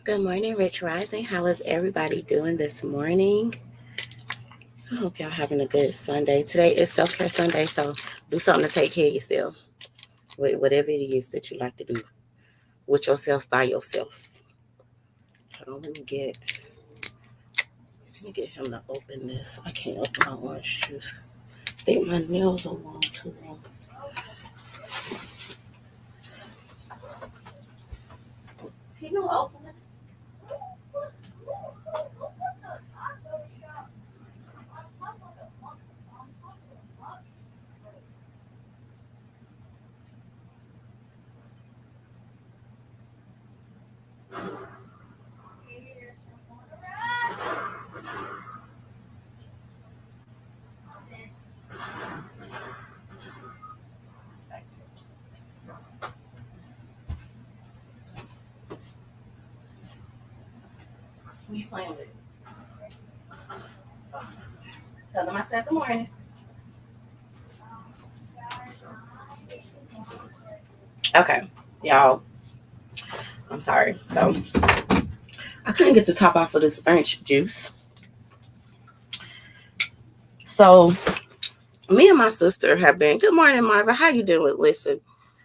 Good morning, Rich Rising. How is everybody doing this morning? I hope y'all having a good Sunday. Today is self-care Sunday, so do something to take care of yourself. Whatever it is that you like to do with yourself, by yourself. Hold on, let me get him to open this. I can't open my orange juice. I think my nails are long too long. Can you open it? Who you playing with? Tell them I said good morning. Okay, y'all. I'm sorry. So I couldn't get the top off of this orange juice. So me and my sister have been. Good morning, Marva. How you doing? Listen,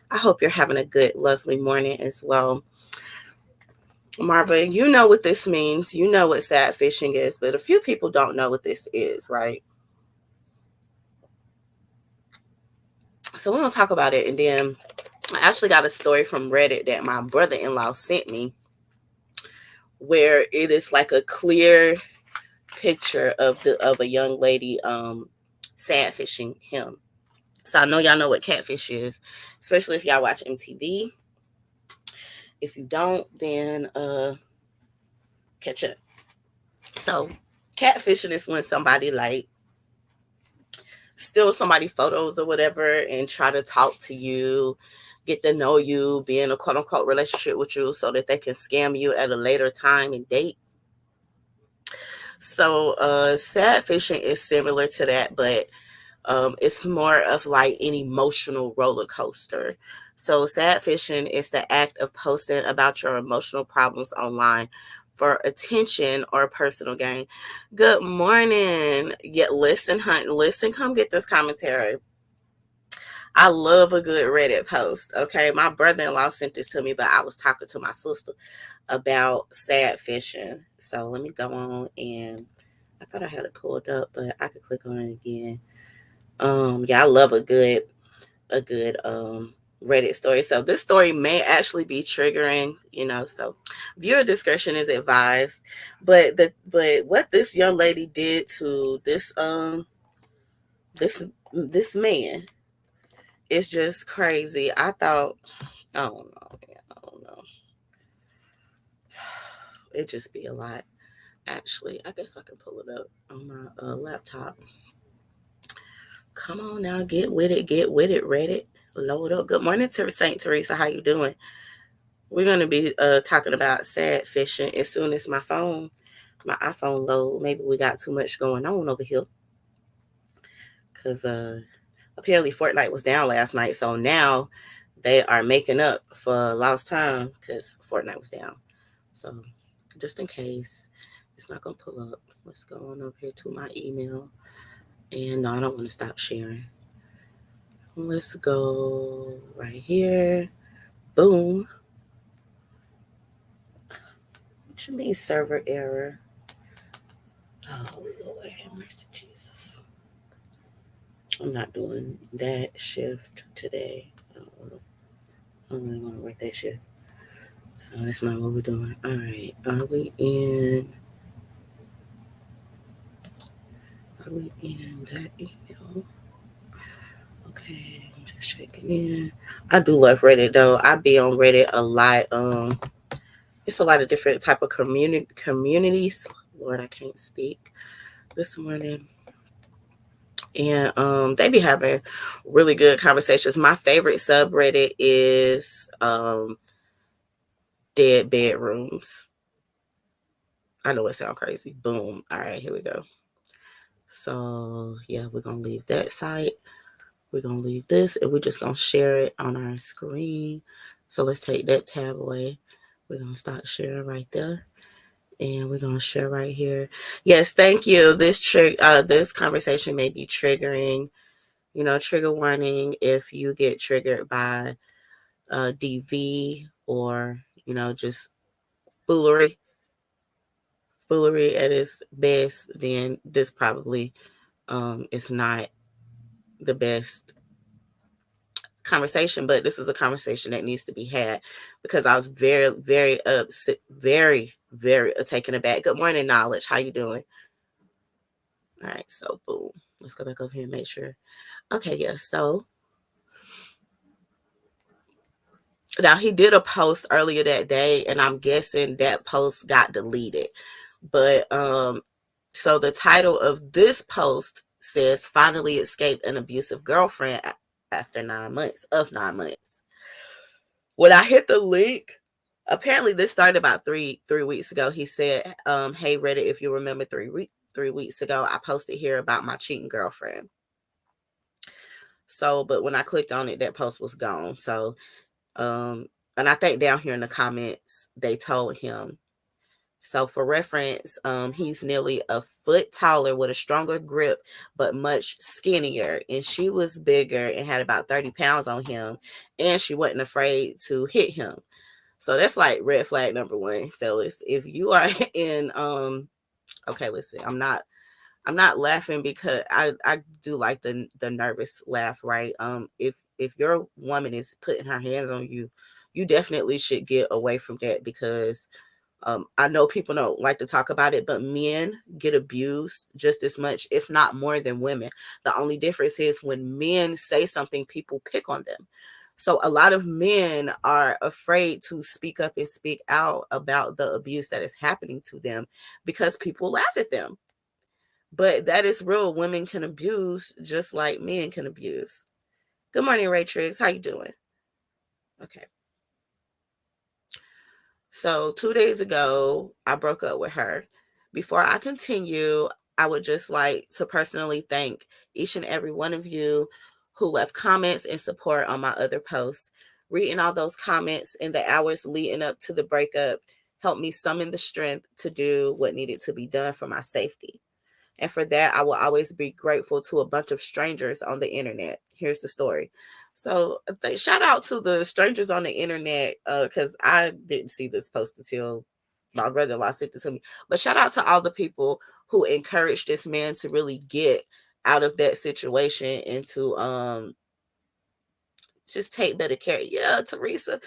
I hope you're having a good, lovely morning as well. Marva, you know what this means. You know what sad fishing is, but a few people don't know what this is, right? So we're going to talk about it. And then I actually got a story from Reddit that my brother-in-law sent me where it is like a clear picture of a young lady sad fishing him. So I know y'all know what catfish is, especially if y'all watch MTV. If you don't, then catch up. So catfishing is when somebody like steal somebody photos or whatever and try to talk to you, get to know you, be in a quote unquote relationship with you so that they can scam you at a later time and date. So sad fishing is similar to that, but it's more of like an emotional roller coaster. So sad fishing is the act of posting about your emotional problems online for attention or personal gain. Good morning. Yeah, listen, hunt, listen, come get this commentary. I love a good Reddit post. Okay. My brother-in-law sent this to me, but I was talking to my sister about sad fishing. So let me go on and I thought I had it pulled up, but I could click on it again. Yeah, I love a good Reddit story. So this story may actually be triggering, so viewer discretion is advised. But what this young lady did to this man is just crazy. I don't know, man, I don't know. It just be a lot. Actually, I guess I can pull it up on my laptop. Come on now, get with it, Reddit. Load up. Good morning to Saint Teresa. How you doing? We're gonna be talking about sad fishing as soon as my iPhone load. Maybe we got too much going on over here. Cause apparently Fortnite was down last night. So now they are making up for lost time because Fortnite was down. So just in case it's not gonna pull up, let's go on over here to my email. And no, I don't want to stop sharing. Let's go right here. Boom. What you mean server error? Oh Lord, have mercy, Jesus. I'm not doing that shift today. I don't really want to work that shift. So that's not what we're doing. All right. Are we in that email? Okay, I'm just checking in. I do love Reddit though. I be on Reddit a lot. It's a lot of different type of communities. Lord, I can't speak this morning. And they be having really good conversations. My favorite subreddit is dead bedrooms. I know it sounds crazy. Boom. All right, here we go. So yeah, we're gonna leave that site. We're gonna leave this and we're just gonna share it on our screen. So let's take that tab away. We're going to start sharing right there. And we're going to share right here. Yes, thank you. This conversation may be triggering, trigger warning if you get triggered by DV or, just foolery. Foolery at its best, then this probably is not the best conversation, but this is a conversation that needs to be had because I was very, very upset, very, very taken aback. Good morning, Knowledge. How you doing? All right, so boom. Let's go back over here and make sure. Okay, yeah. So now he did a post earlier that day, and I'm guessing that post got deleted. But so the title of this post says finally escaped an abusive girlfriend after 9 months of 9 months. When I hit the link, apparently this started about three weeks ago. He said, hey Reddit, if you remember 3 weeks ago, I posted here about my cheating girlfriend. So, but when I clicked on it, that post was gone. So, and I think down here in the comments, they told him. So for reference, he's nearly a foot taller with a stronger grip, but much skinnier. And she was bigger and had about 30 pounds on him. And she wasn't afraid to hit him. So that's like red flag number one, fellas. If you are in, okay, listen, I'm not laughing because I do like the nervous laugh, right? If your woman is putting her hands on you, you definitely should get away from that because I know people don't like to talk about it, but men get abused just as much, if not more, than women. The only difference is when men say something, people pick on them. So a lot of men are afraid to speak up and speak out about the abuse that is happening to them because people laugh at them. But that is real. Women can abuse just like men can abuse. Good morning, Raytrix. How you doing? Okay. So 2 days ago, I broke up with her. Before I continue, I would just like to personally thank each and every one of you who left comments and support on my other posts. Reading all those comments in the hours leading up to the breakup helped me summon the strength to do what needed to be done for my safety. And for that, I will always be grateful to a bunch of strangers on the internet. Here's the story. So, shout out to the strangers on the internet because I didn't see this post until my brother-in-law sent it to me. But shout out to all the people who encouraged this man to really get out of that situation and to just take better care. Yeah, Teresa,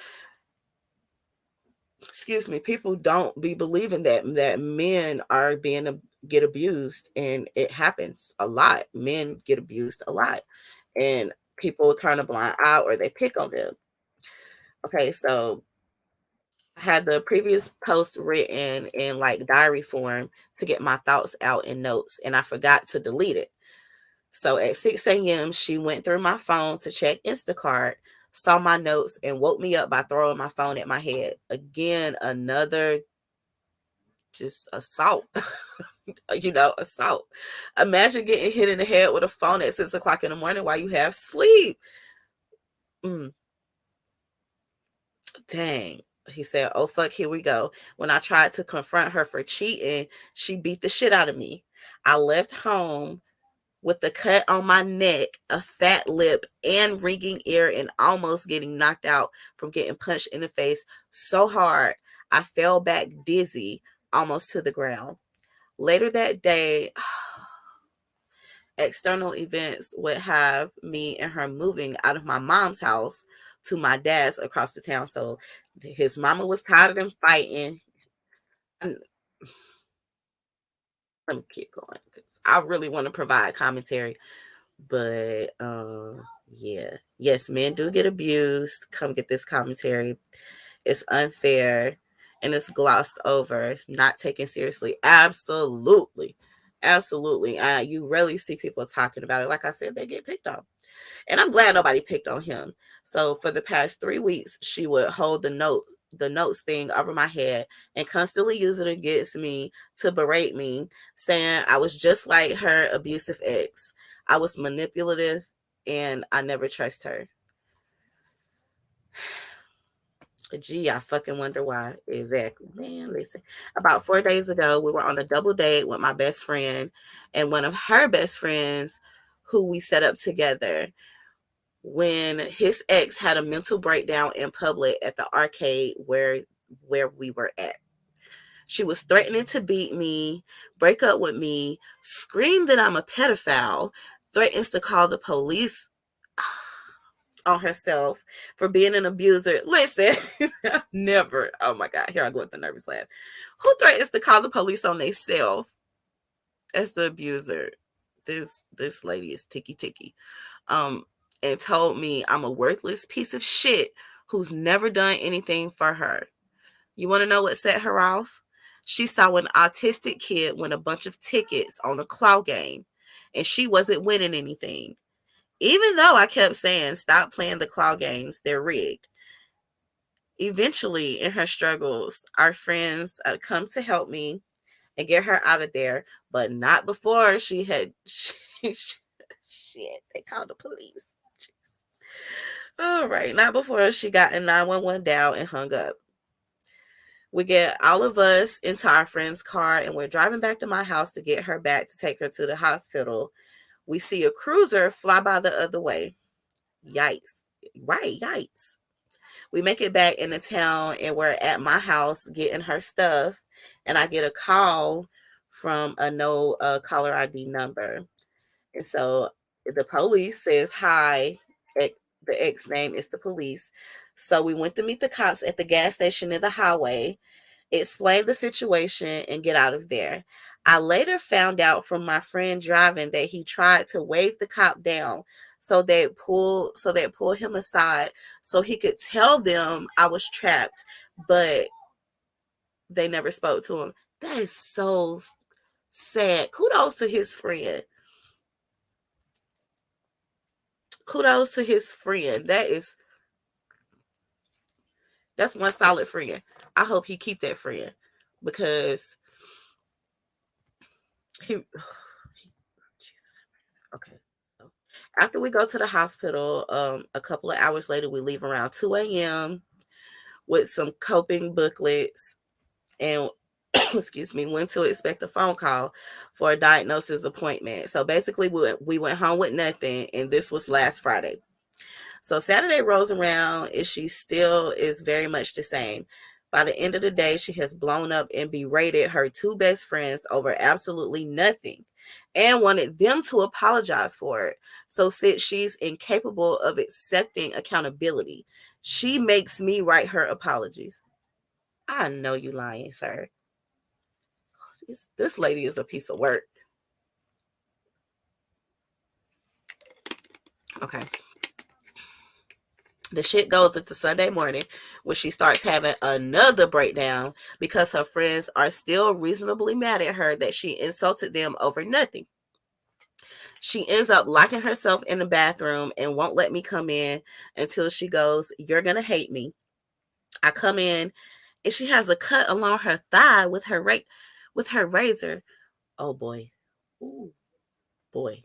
excuse me, people don't be believing that men are being get abused, and it happens a lot. Men get abused a lot, and people turn a blind eye or they pick on them. Okay, so I had the previous post written in like diary form to get my thoughts out in notes, and I forgot to delete it. So at 6 a.m., she went through my phone to check Instacart, saw my notes, and woke me up by throwing my phone at my head. Again, another just assault. Assault. Imagine getting hit in the head with a phone at 6 o'clock in the morning while you have sleep. Mm, dang. He said, oh, fuck, here we go. When I tried to confront her for cheating, she beat the shit out of me. I left home with the cut on my neck, a fat lip, and ringing ear, and almost getting knocked out from getting punched in the face so hard I fell back dizzy, almost to the ground. Later that day, external events would have me and her moving out of my mom's house to my dad's across the town. So his mama was tired of them fighting. And let me keep going because I really want to provide commentary. But yeah. Yes, men do get abused. Come get this commentary. It's unfair and it's glossed over, not taken seriously. Absolutely. Absolutely. You rarely see people talking about it. Like I said, they get picked on. And I'm glad nobody picked on him. So for the past 3 weeks, she would hold the notes thing over my head and constantly use it against me to berate me, saying I was just like her abusive ex. I was manipulative and I never trust her. Gee, I fucking wonder why. Exactly. Man, listen. About 4 days ago, we were on a double date with my best friend and one of her best friends who we set up together when his ex had a mental breakdown in public at the arcade where we were at. She was threatening to beat me, break up with me, scream that I'm a pedophile, threatens to call the police on herself for being an abuser. Listen, never. Oh my God, here I go with the nervous laugh. Who threatens to call the police on themselves as the abuser? This lady is ticky ticky. Um, and told me I'm a worthless piece of shit who's never done anything for her. You want to know what set her off? She saw an autistic kid win a bunch of tickets on a claw game, and she wasn't winning anything. Even though I kept saying, stop playing the claw games, they're rigged. Eventually, in her struggles, our friends come to help me and get her out of there, but not before she had. Shit, they called the police. All right, not before she got a 911 dial and hung up. We get all of us into our friend's car and we're driving back to my house to get her back to take her to the hospital. We see a cruiser fly by the other way. Yikes. Right, yikes. We make it back into town and we're at my house getting her stuff. And I get a call from a no caller ID number. And so the police says, hi. The ex name is the police. So we went to meet the cops at the gas station in the highway, explain the situation, and get out of there. I later found out from my friend driving that he tried to wave the cop down so they pull him aside so he could tell them I was trapped, but they never spoke to him. That is so sad. Kudos to his friend. Kudos to his friend. That's one solid friend. I hope he keep that friend because he Jesus. Okay. So after we go to the hospital, a couple of hours later, we leave around 2 a.m. with some coping booklets and excuse me, when to expect a phone call for a diagnosis appointment. So basically, we went home with nothing, and this was last Friday. So Saturday rolls around and she still is very much the same. By the end of the day, she has blown up and berated her two best friends over absolutely nothing and wanted them to apologize for it. So since she's incapable of accepting accountability, she makes me write her apologies. I know you lying, sir. This lady is a piece of work. Okay. The shit goes into Sunday morning when she starts having another breakdown because her friends are still reasonably mad at her that she insulted them over nothing. She ends up locking herself in the bathroom and won't let me come in until she goes, "You're going to hate me." I come in and she has a cut along her thigh with her razor. Oh boy. Ooh, boy.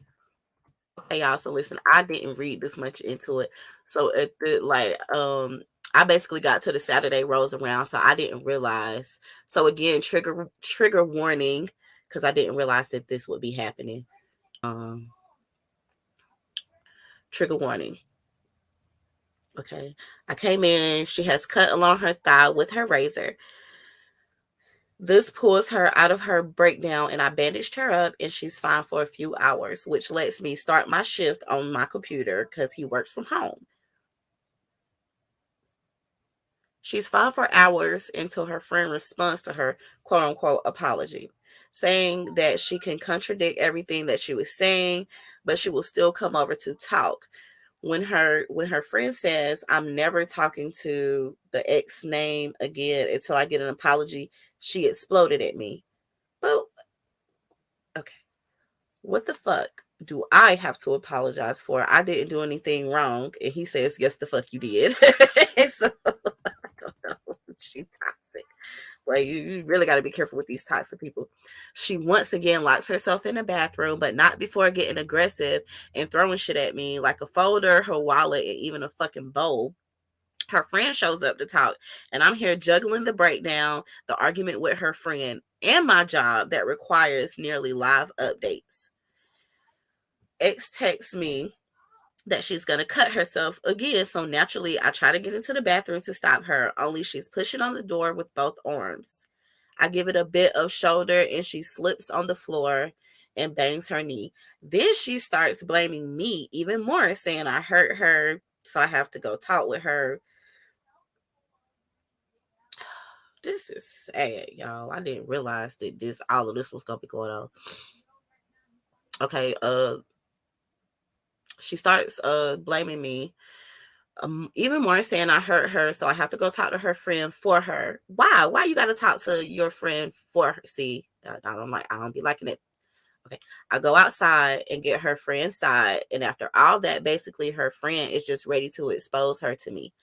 Okay, y'all. So listen, I didn't read this much into it. So I basically got to the Saturday rolls around, so I didn't realize. So again, trigger warning, because I didn't realize that this would be happening. Um, Trigger warning. Okay. I came in, she has cut along her thigh with her razor. This pulls her out of her breakdown and I bandaged her up and she's fine for a few hours, which lets me start my shift on my computer because he works from home. She's fine for hours until her friend responds to her quote unquote apology, saying that she can contradict everything that she was saying, but she will still come over to talk. When her friend says, "I'm never talking to the ex name again until I get an apology," she exploded at me. But okay, what the fuck do I have to apologize for? I didn't do anything wrong. And he says, "Yes, the fuck you did." So I don't know. She's toxic. Like you really got to be careful with these toxic people. She once again locks herself in the bathroom, but not before getting aggressive and throwing shit at me like a folder, her wallet, and even a fucking bowl. Her friend shows up to talk, and I'm here juggling the breakdown, the argument with her friend, and my job that requires nearly live updates. X texts me that she's going to cut herself again. So naturally, I try to get into the bathroom to stop her, only she's pushing on the door with both arms. I give it a bit of shoulder and she slips on the floor and bangs her knee. Then she starts blaming me even more, saying I hurt her, so I have to go talk with her. This is sad, y'all. I didn't realize that all of this was gonna be going on. Okay, she starts blaming me even more, saying I hurt her, so I have to go talk to her friend for her. Why you gotta talk to your friend for her? See, I don't be liking it. Okay, I go outside and get her friend's side, and after all that, basically her friend is just ready to expose her to me.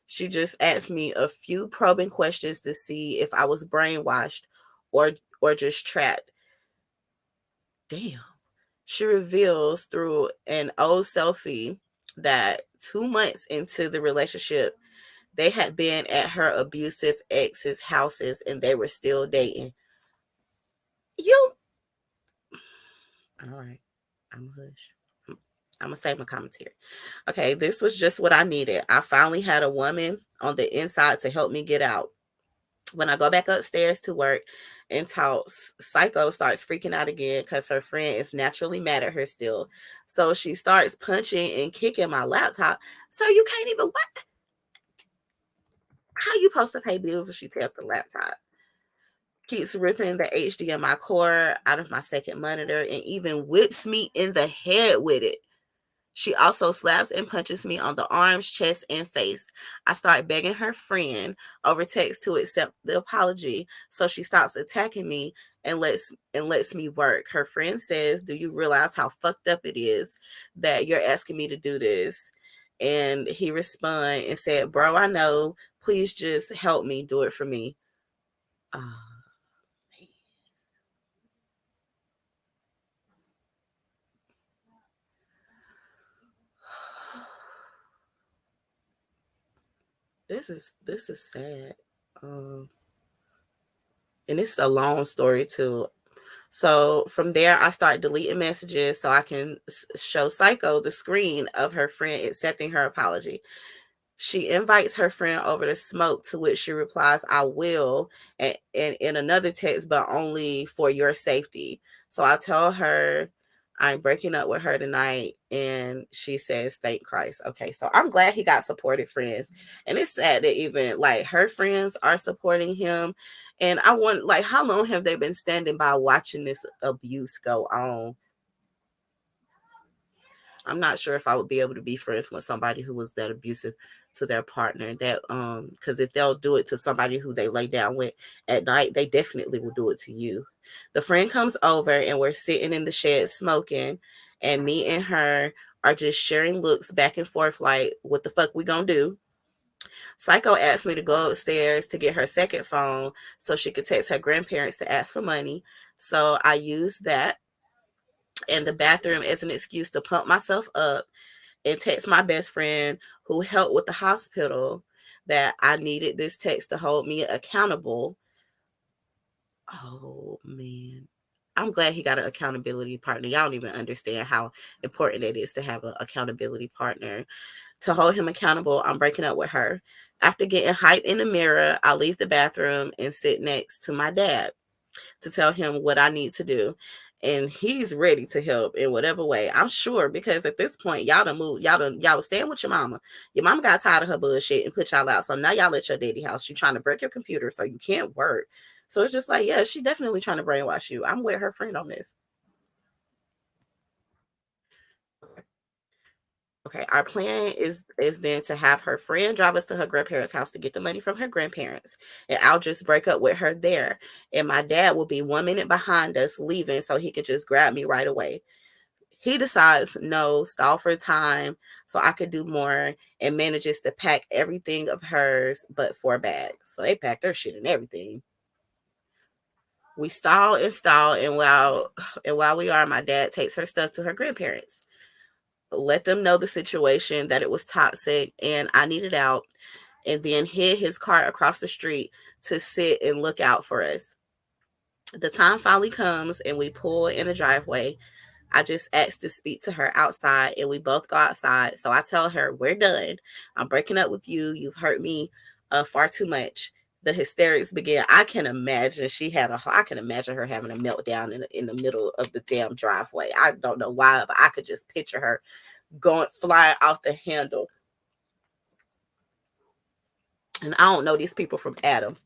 She just asked me a few probing questions to see if I was brainwashed or just trapped. Damn. She reveals through an old selfie that 2 months into the relationship, they had been at her abusive ex's houses and they were still dating. You, all right, I'm a hush. I'm gonna save my commentary. Okay, this was just what I needed. I finally had a woman on the inside to help me get out. When I go back upstairs to work and talk, Psycho starts freaking out again because her friend is naturally mad at her still. So she starts punching and kicking my laptop. So you can't even what? How you supposed to pay bills if she tapped the laptop? Keeps ripping the HDMI cord out of my second monitor and even whips me in the head with it. She also slaps and punches me on the arms, chest, and face. I start begging her friend over text to accept the apology, so she stops attacking me and lets me work. Her friend says, "Do you realize how fucked up it is that you're asking me to do this?" And he responded and said, "Bro, I know. Please just help me do it for me." Oh, this is sad. Um, and it's a long story too. So from there, I start deleting messages so I can show Psycho the screen of her friend accepting her apology. She invites her friend over to smoke, to which she replies, "I will," and in another text, "but only for your safety." So I tell her I'm breaking up with her tonight, and she says, "Thank Christ." Okay, so I'm glad he got supportive friends. And it's sad that even like her friends are supporting him. And I want, like, how long have they been standing by watching this abuse go on? I'm not sure if I would be able to be friends with somebody who was that abusive to their partner. That because if they'll do it to somebody who they lay down with at night, they definitely will do it to you. The friend comes over and we're sitting in the shed smoking, and me and her are just sharing looks back and forth like, what the fuck we gonna do? Psycho asked me to go upstairs to get her second phone so she could text her grandparents to ask for money. So I used that in the bathroom as an excuse to pump myself up and text my best friend who helped with the hospital that I needed this text to hold me accountable. Oh man. I'm glad he got an accountability partner. Y'all don't even understand how important it is to have an accountability partner to hold him accountable. I'm breaking up with her. After getting hyped in the mirror, I leave the bathroom and sit next to my dad to tell him what I need to do. And he's ready to help in whatever way. I'm sure, because at this point, y'all done moved. Y'all was staying with your mama. Your mama got tired of her bullshit and put y'all out. So now y'all at your daddy house. She trying to break your computer so you can't work. So it's just like, yeah, she definitely trying to brainwash you. I'm with her friend on this. Okay, our plan is then to have her friend drive us to her grandparents' house to get the money from her grandparents, and I'll just break up with her there. And my dad will be 1 minute behind us leaving, so he could just grab me right away. He decides no, stall for time, so I could do more, and manages to pack everything of hers but 4 bags. So they packed her shit and everything. We stall, and while we are, my dad takes her stuff to her grandparents, let them know the situation, that it was toxic and I needed out. and then hid his car across the street to sit and look out for us. The time finally comes and we pull in a driveway. I just asked to speak to her outside and we both go outside. So I tell her, we're done. I'm breaking up with you. You've hurt me far too much. The hysterics began. I can imagine her having a meltdown in the middle of the damn driveway. I don't know why, but I could just picture her going flying off the handle. And I don't know these people from Adam,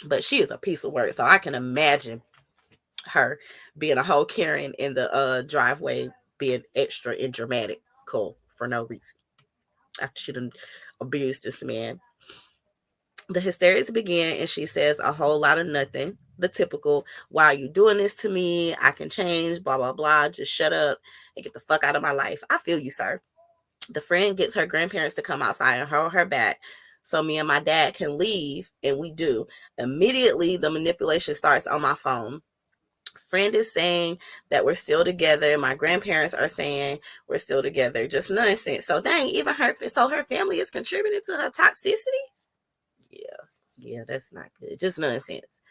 but she is a piece of work. So I can imagine her being a whole Karen in the driveway, being extra and dramatic, cool, for no reason. After she done abused this man. The hysterics begin and she says a whole lot of nothing. The typical, why are you doing this to me? I can change, blah, blah, blah. Just shut up and get the fuck out of my life. I feel you, sir. The friend gets her grandparents to come outside and hold her back so me and my dad can leave, and we do. Immediately, the manipulation starts on my phone. Friend is saying that we're still together. My grandparents are saying we're still together. Just nonsense. So dang, even her family is contributing to her toxicity. Yeah, yeah, that's not good. Just nonsense.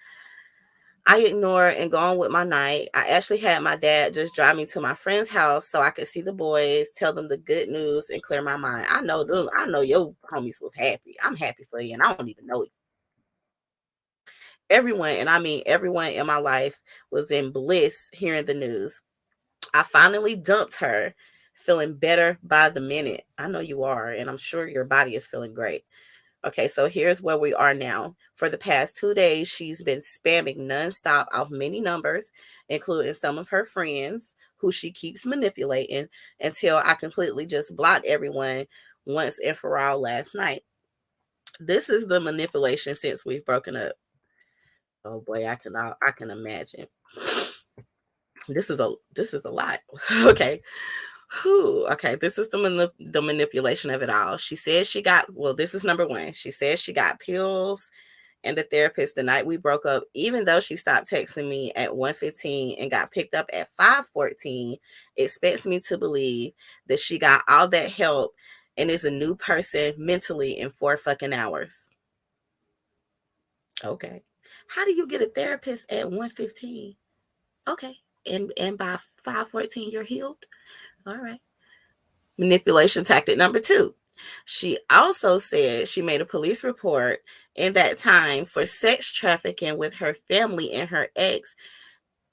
I ignore and go on with my night. I actually had my dad just drive me to my friend's house so I could see the boys, tell them the good news, and clear my mind. I know them. I know your homies was happy. I'm happy for you, and I don't even know it. Everyone, and I mean everyone in my life, was in bliss hearing the news. I finally dumped her, feeling better by the minute. I know you are, and I'm sure your body is feeling great. Okay, so here's where we are now. For the past 2 days, she's been spamming nonstop off many numbers, including some of her friends who she keeps manipulating until I completely just blocked everyone once and for all last night. This is the manipulation since we've broken up. Oh boy, I can imagine. This is a lot. Okay. Whew, okay, this is the manipulation of it all. She says she got, well, this is number one. She says she got pills and the therapist the night we broke up, even though she stopped texting me at 1:15 and got picked up at 5:14, expects me to believe that she got all that help and is a new person mentally in 4 fucking hours. Okay. How do you get a therapist at 1:15? Okay. And by 5:14 you're healed? All right. Manipulation tactic number two. She also said she made a police report in that time for sex trafficking with her family and her ex,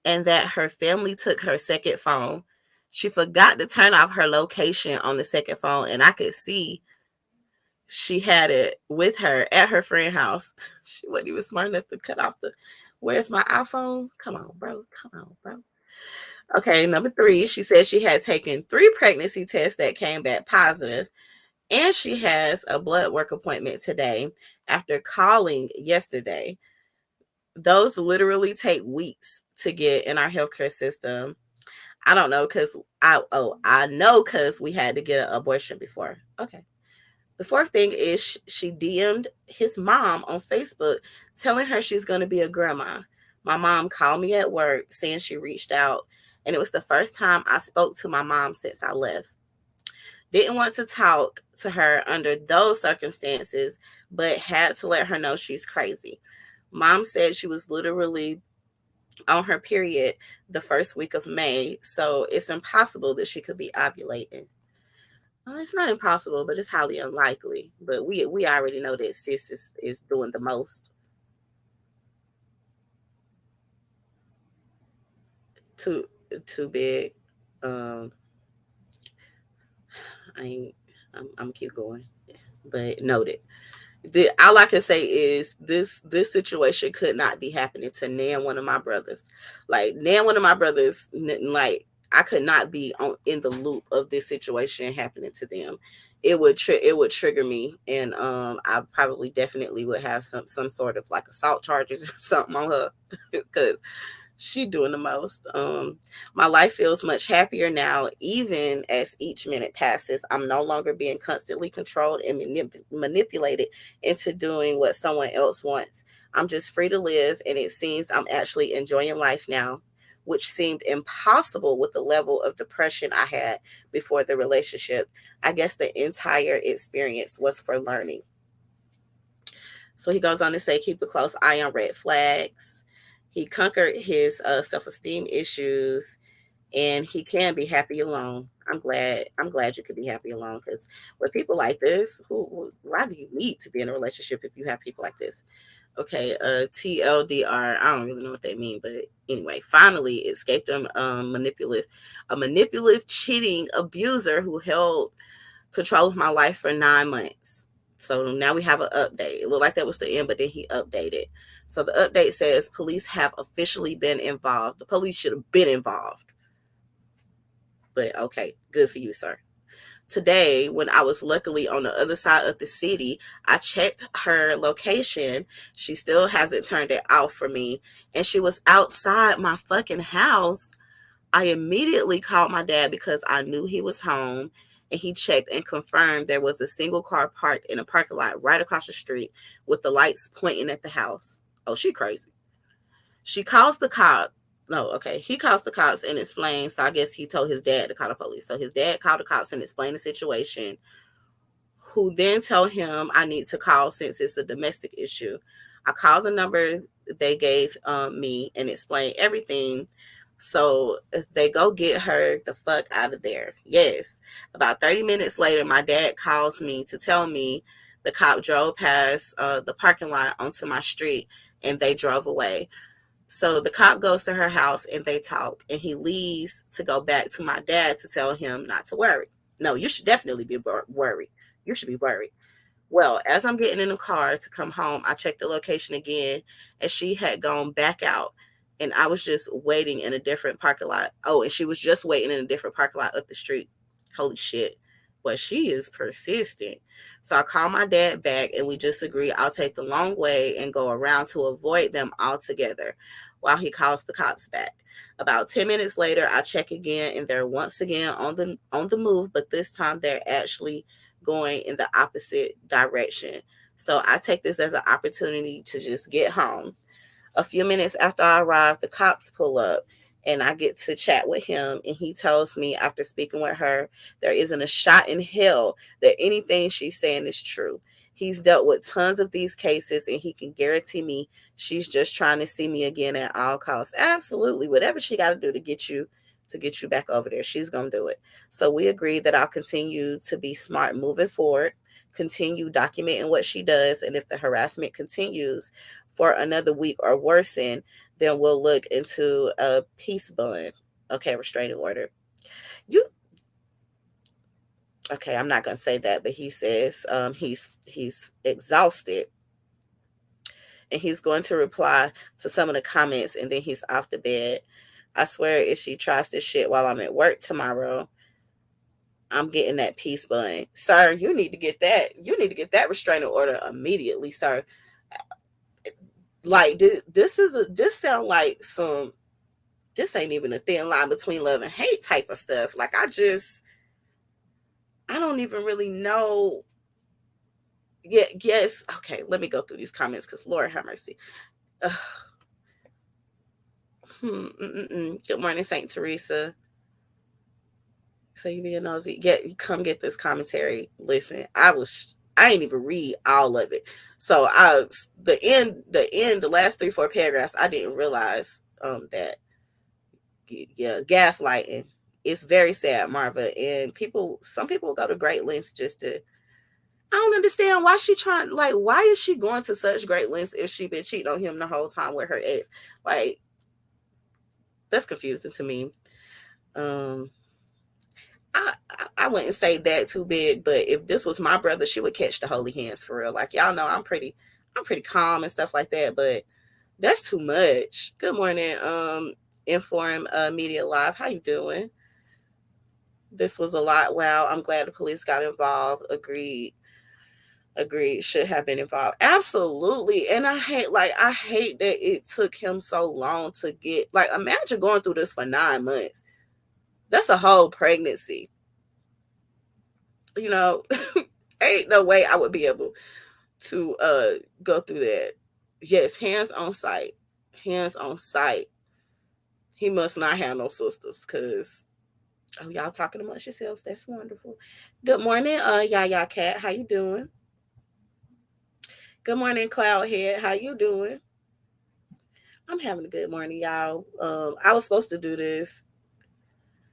and that her family took her second phone. She forgot to turn off her location on the second phone, and I could see she had it with her at her friend's house. She wasn't even smart enough to cut off the. Where's my iPhone? Come on, bro. Come on, bro. Okay, number three, she said she had taken 3 pregnancy tests that came back positive, and she has a blood work appointment today after calling yesterday. Those literally take weeks to get in our healthcare system. I don't know because I know because we had to get an abortion before. Okay. The fourth thing is she DM'd his mom on Facebook telling her she's going to be a grandma. My mom called me at work saying she reached out, and it was the first time I spoke to my mom since I left. Didn't want to talk to her under those circumstances, but had to let her know she's crazy. Mom said she was literally on her period the first week of May, so it's impossible that she could be ovulating. Well, it's not impossible, but it's highly unlikely. But we already know that sis is doing the most. Too too big. Um, I ain't. I'm keep going, but noted. All I can say is this situation could not be happening to nan one of my brothers. Like nan one of my brothers, like I could not be on in the loop of this situation happening to them. It would trigger me, and I probably definitely would have some sort of like assault charges or something on her because she doing the most. My life feels much happier now, even as each minute passes. I'm no longer being constantly controlled and manipulated into doing what someone else wants. I'm just free to live, and it seems I'm actually enjoying life now, which seemed impossible with the level of depression I had before the relationship. I guess the entire experience was for learning. So he goes on to say, keep a close eye on red flags. He conquered his self-esteem issues, and he can be happy alone. I'm glad. I'm glad you could be happy alone, because with people like this, why do you need to be in a relationship if you have people like this? Okay, TLDR. I don't really know what they mean, but anyway, finally escaped him. A manipulative, cheating abuser who held control of my life for 9 months. So now we have an update. It looked like that was the end, but then he updated. So the update says police have officially been involved. The police should have been involved. But okay, good for you, sir. Today, when I was luckily on the other side of the city, I checked her location. She still hasn't turned it off for me. And she was outside my fucking house. I immediately called my dad because I knew he was home, and he checked and confirmed there was a single car parked in a parking lot right across the street with the lights pointing at the house. Oh, she crazy. She calls the cop. No, okay. He calls the cops and explains. So I guess he told his dad to call the police. So his dad called the cops and explained the situation, who then tell him I need to call since it's a domestic issue. I called the number they gave me and explained everything. So they go get her the fuck out of there. Yes. About 30 minutes later, my dad calls me to tell me the cop drove past the parking lot onto my street, and they drove away. So the cop goes to her house and they talk, and he leaves to go back to my dad to tell him not to worry. No, you should definitely be worried. You should be worried. Well, as I'm getting in the car to come home, I checked the location again, and she had gone back out, and I was just waiting in a different parking lot. Oh, and she was just waiting in a different parking lot up the street. Holy shit. But she is persistent. So I called my dad back, and we just agreed I'll take the long way and go around to avoid them altogether while he calls the cops back. About 10 minutes later, I check again, and they're once again on the move, but this time they're actually going in the opposite direction. So I take this as an opportunity to just get home. A few minutes after I arrive, the cops pull up, and I get to chat with him. And he tells me, after speaking with her, there isn't a shot in hell that anything she's saying is true. He's dealt with tons of these cases, and he can guarantee me she's just trying to see me again at all costs. Absolutely. Whatever she got to do to get you back over there, she's going to do it. So we agreed that I'll continue to be smart moving forward, continue documenting what she does, and if the harassment continues for another week or worsen, then we'll look into a peace bond. Okay, restraining order. You okay? I'm not gonna say that, but he says he's exhausted, and he's going to reply to some of the comments, and then he's off the bed. I swear, if she tries this shit while I'm at work tomorrow, I'm getting that peace bond, sir. You need to get that. You need to get that restraining order immediately, sir. Like this sound like some. This ain't even a thin line between love and hate type of stuff. Like I don't even really know. Yeah, yes. Okay, let me go through these comments because Lord have mercy. Ugh. Good morning, Saint Teresa. So you being nosy? Yeah, come get this commentary. Listen, I ain't even read all of it. So the last 3-4 paragraphs, I didn't realize that yeah, gaslighting. It's very sad, Marva. And some people go to great lengths just to. I don't understand why she trying. Like, why is she going to such great lengths if she been cheating on him the whole time with her ex? Like, that's confusing to me. Um, I wouldn't say that too big, but if this was my brother, she would catch the holy hands for real. Like y'all know, I'm pretty calm and stuff like that, but that's too much. Good morning, Inform Media Live. How you doing? This was a lot. Wow, I'm glad the police got involved. Agreed. Agreed. Should have been involved. Absolutely. And I hate that it took him so long to get, like, imagine going through this for 9 months. That's a whole pregnancy. You know, ain't no way I would be able to go through that. Yes, hands on sight. Hands on sight. He must not have no sisters, cause oh, y'all talking amongst yourselves. That's wonderful. Good morning, Yaya Cat. How you doing? Good morning, Cloudhead. How you doing? I'm having a good morning, y'all. I was supposed to do this.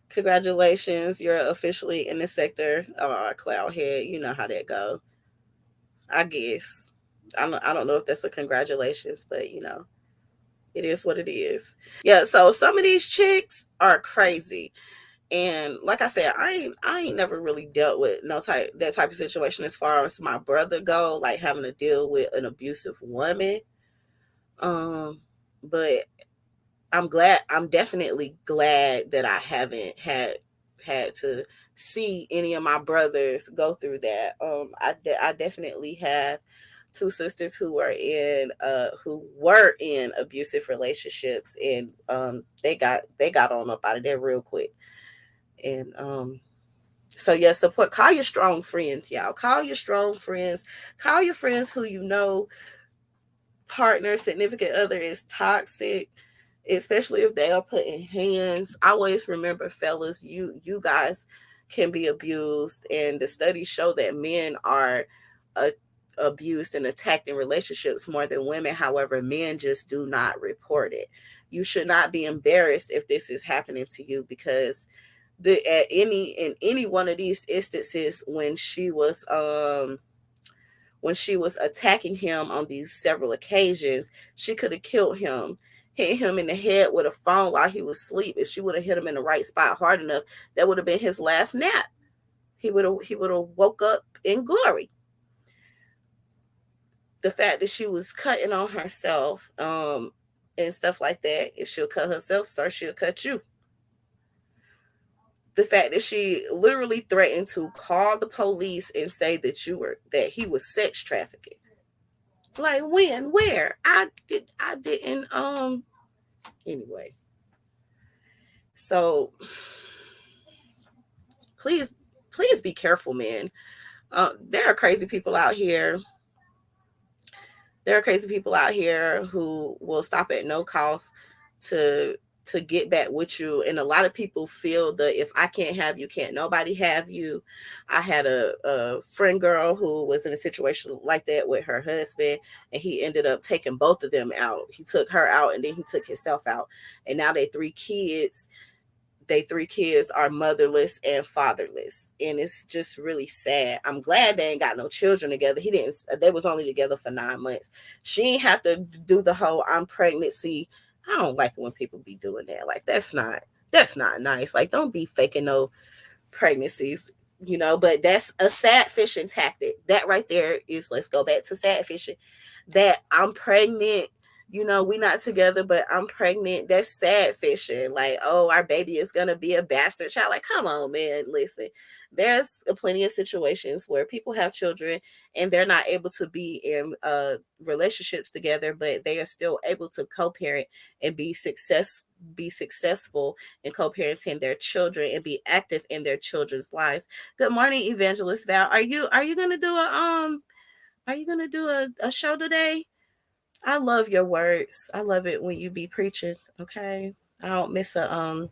Congratulations, you're officially in the sector. Cloudhead, you know how that go. I guess. I don't know if that's a congratulations, but it is what it is. Yeah, so some of these chicks are crazy. And like I said, I ain't never really dealt with no type of situation as far as my brother go, like having to deal with an abusive woman. Um, but I'm definitely glad that I haven't had to see any of my brothers go through that. I definitely have two sisters who were in abusive relationships, and they got on up out of there real quick. And so yeah, support. Call your strong friends, y'all. Call your strong friends. Call your friends who partner, significant other is toxic, especially if they are put in hands. Always remember, fellas, you guys can be abused, and the studies show that men are uh, abused and attacked in relationships more than women. However, men just do not report it. You should not be embarrassed if this is happening to you, because in any one of these instances when she was attacking him on these several occasions, she could have killed him, hit him in the head with a phone while he was asleep. If she would have hit him in the right spot hard enough, that would have been his last nap. He would have woke up in glory. The fact that she was cutting on herself, and stuff like that. If she'll cut herself, sir, she'll cut you. The fact that she literally threatened to call the police and say that he was sex trafficking. Like, when? Where? I didn't anyway. So please, please be careful, man. There are crazy people out here. There are crazy people out here who will stop at no cost to get back with you. And a lot of people feel that if I can't have you, can't nobody have you. I had a friend girl who was in a situation like that with her husband, and he ended up taking both of them out. He took her out, and then he took himself out. And now they three kids are motherless and fatherless, and it's just really sad. I'm glad they ain't got no children together. They was only together for 9 months. She ain't have to do the whole I'm pregnant. See, I don't like it when people be doing that. Like, that's not nice. Like, don't be faking no pregnancies, but that's a sad fishing tactic. That right there is, let's go back to sad fishing. That I'm pregnant, we not together, but I'm pregnant. That's sad fishing. Like, oh, our baby is gonna be a bastard child. Like, come on, man. Listen, there's plenty of situations where people have children and they're not able to be in relationships together, but they are still able to co-parent and be successful in co-parenting their children and be active in their children's lives. Good morning, Evangelist Val. Are you gonna do a show today? I love your words. I love it when you be preaching. Okay. I don't miss a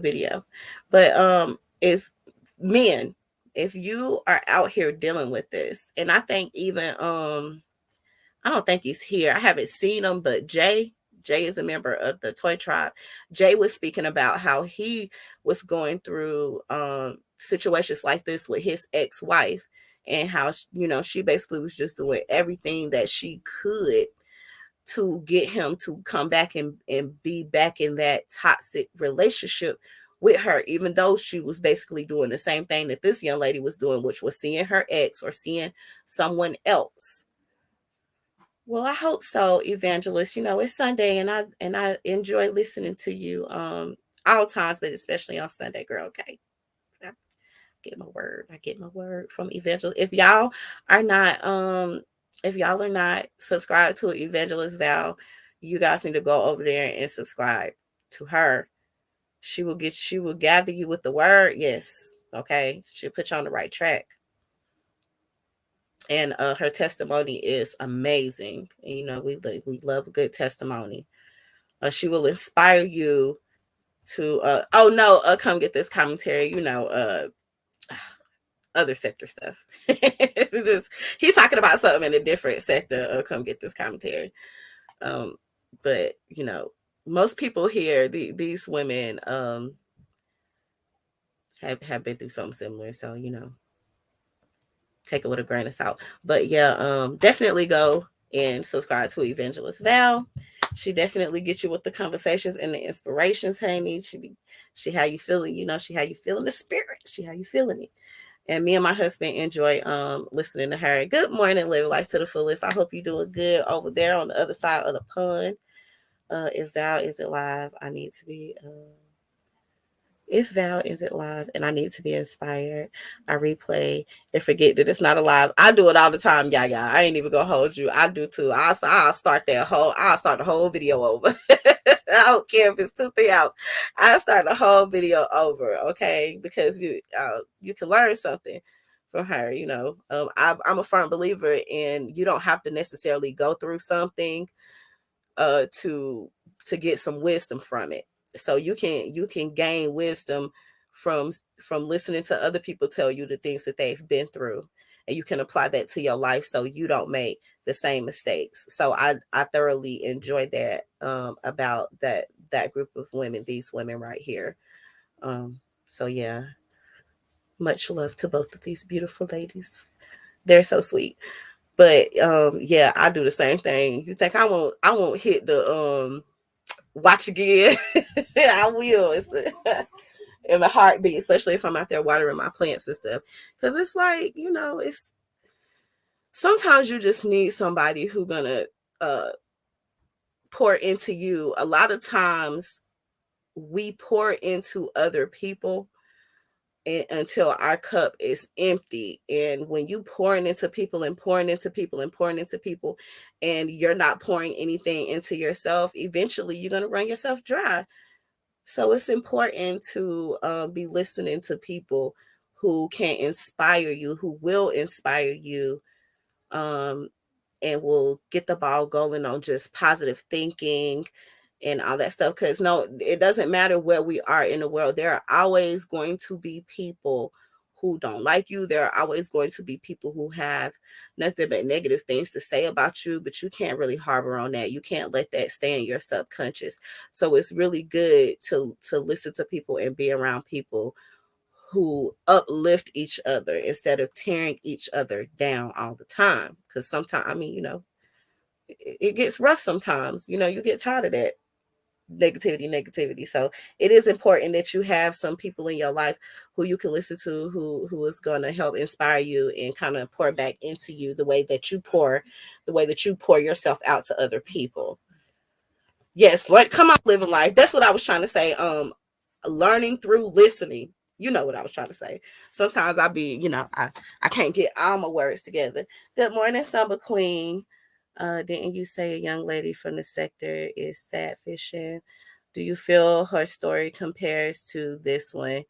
video. But if men, if you are out here dealing with this, and I think even I don't think he's here. I haven't seen him, but Jay is a member of the Toy Tribe. Jay was speaking about how he was going through situations like this with his ex-wife, and how she basically was just doing everything that she could to get him to come back and be back in that toxic relationship with her, even though she was basically doing the same thing that this young lady was doing, which was seeing her ex or seeing someone else. Well, I hope so, Evangelist. It's Sunday, and I enjoy listening to you all times, but especially on Sunday, girl. Okay. I I get my word from Evangelist. If y'all are not subscribed to Evangelist Val, you guys need to go over there and subscribe to her. She will gather you with the word. Yes. Okay. She'll put you on the right track. And her testimony is amazing. And, we love a good testimony. She will inspire you to oh no, come get this commentary. other sector stuff. Just he's talking about something in a different sector. Come get this commentary. Um, but most people here, these women, have been through something similar. So take it with a grain of salt. But yeah, definitely go and subscribe to Evangelist Val. She definitely gets you with the conversations and the inspirations, honey. She how you feeling, she how you feeling the spirit. She how you feeling it. And me and my husband enjoy listening to her. Good morning, live life to the fullest. I hope you're doing good over there on the other side of the pond. If Val isn't live, I need to be if Val isn't live and I need to be inspired, I replay and forget that it's not alive. I do it all the time, yeah. I ain't even gonna hold you. I do too. I'll start the whole video over. I don't care if it's 2-3 hours. I start the whole video over, okay? Because you can learn something from her. I'm a firm believer in you don't have to necessarily go through something to get some wisdom from it. So you can gain wisdom from listening to other people tell you the things that they've been through, and you can apply that to your life so you don't make the same mistakes. So I thoroughly enjoy that about that group of women, these women right here. So yeah, much love to both of these beautiful ladies. They're so sweet. But yeah, I do the same thing. You think I won't hit the watch again? I will. It's in a heartbeat, especially if I'm out there watering my plants and stuff. Because it's like, it's sometimes you just need somebody who gonna uh pour into you. A lot of times we pour into other people until our cup is empty. And when you pouring into people and pouring into people and pouring into people, and you're not pouring anything into yourself, eventually you're gonna run yourself dry. So it's important to be listening to people who can inspire you, who will inspire you, um, and will get the ball going on just positive thinking and all that stuff. Because no, it doesn't matter where we are in the world. There are always going to be people who don't like you. There are always going to be people who have nothing but negative things to say about you, but you can't really harbor on that. You can't let that stay in your subconscious. So it's really good to listen to people and be around people who uplift each other instead of tearing each other down all the time. Because sometimes, it gets rough sometimes. You get tired of that negativity. So it is important that you have some people in your life who you can listen to, who is going to help inspire you and kind of pour back into you the way that you pour yourself out to other people. Yes, like come on, living life. That's what I was trying to say. Learning through listening. You know what I was trying to say. Sometimes I can't get all my words together. Good morning, Summer Queen. Didn't you say a young lady from the sector is sad fishing? Do you feel her story compares to this one?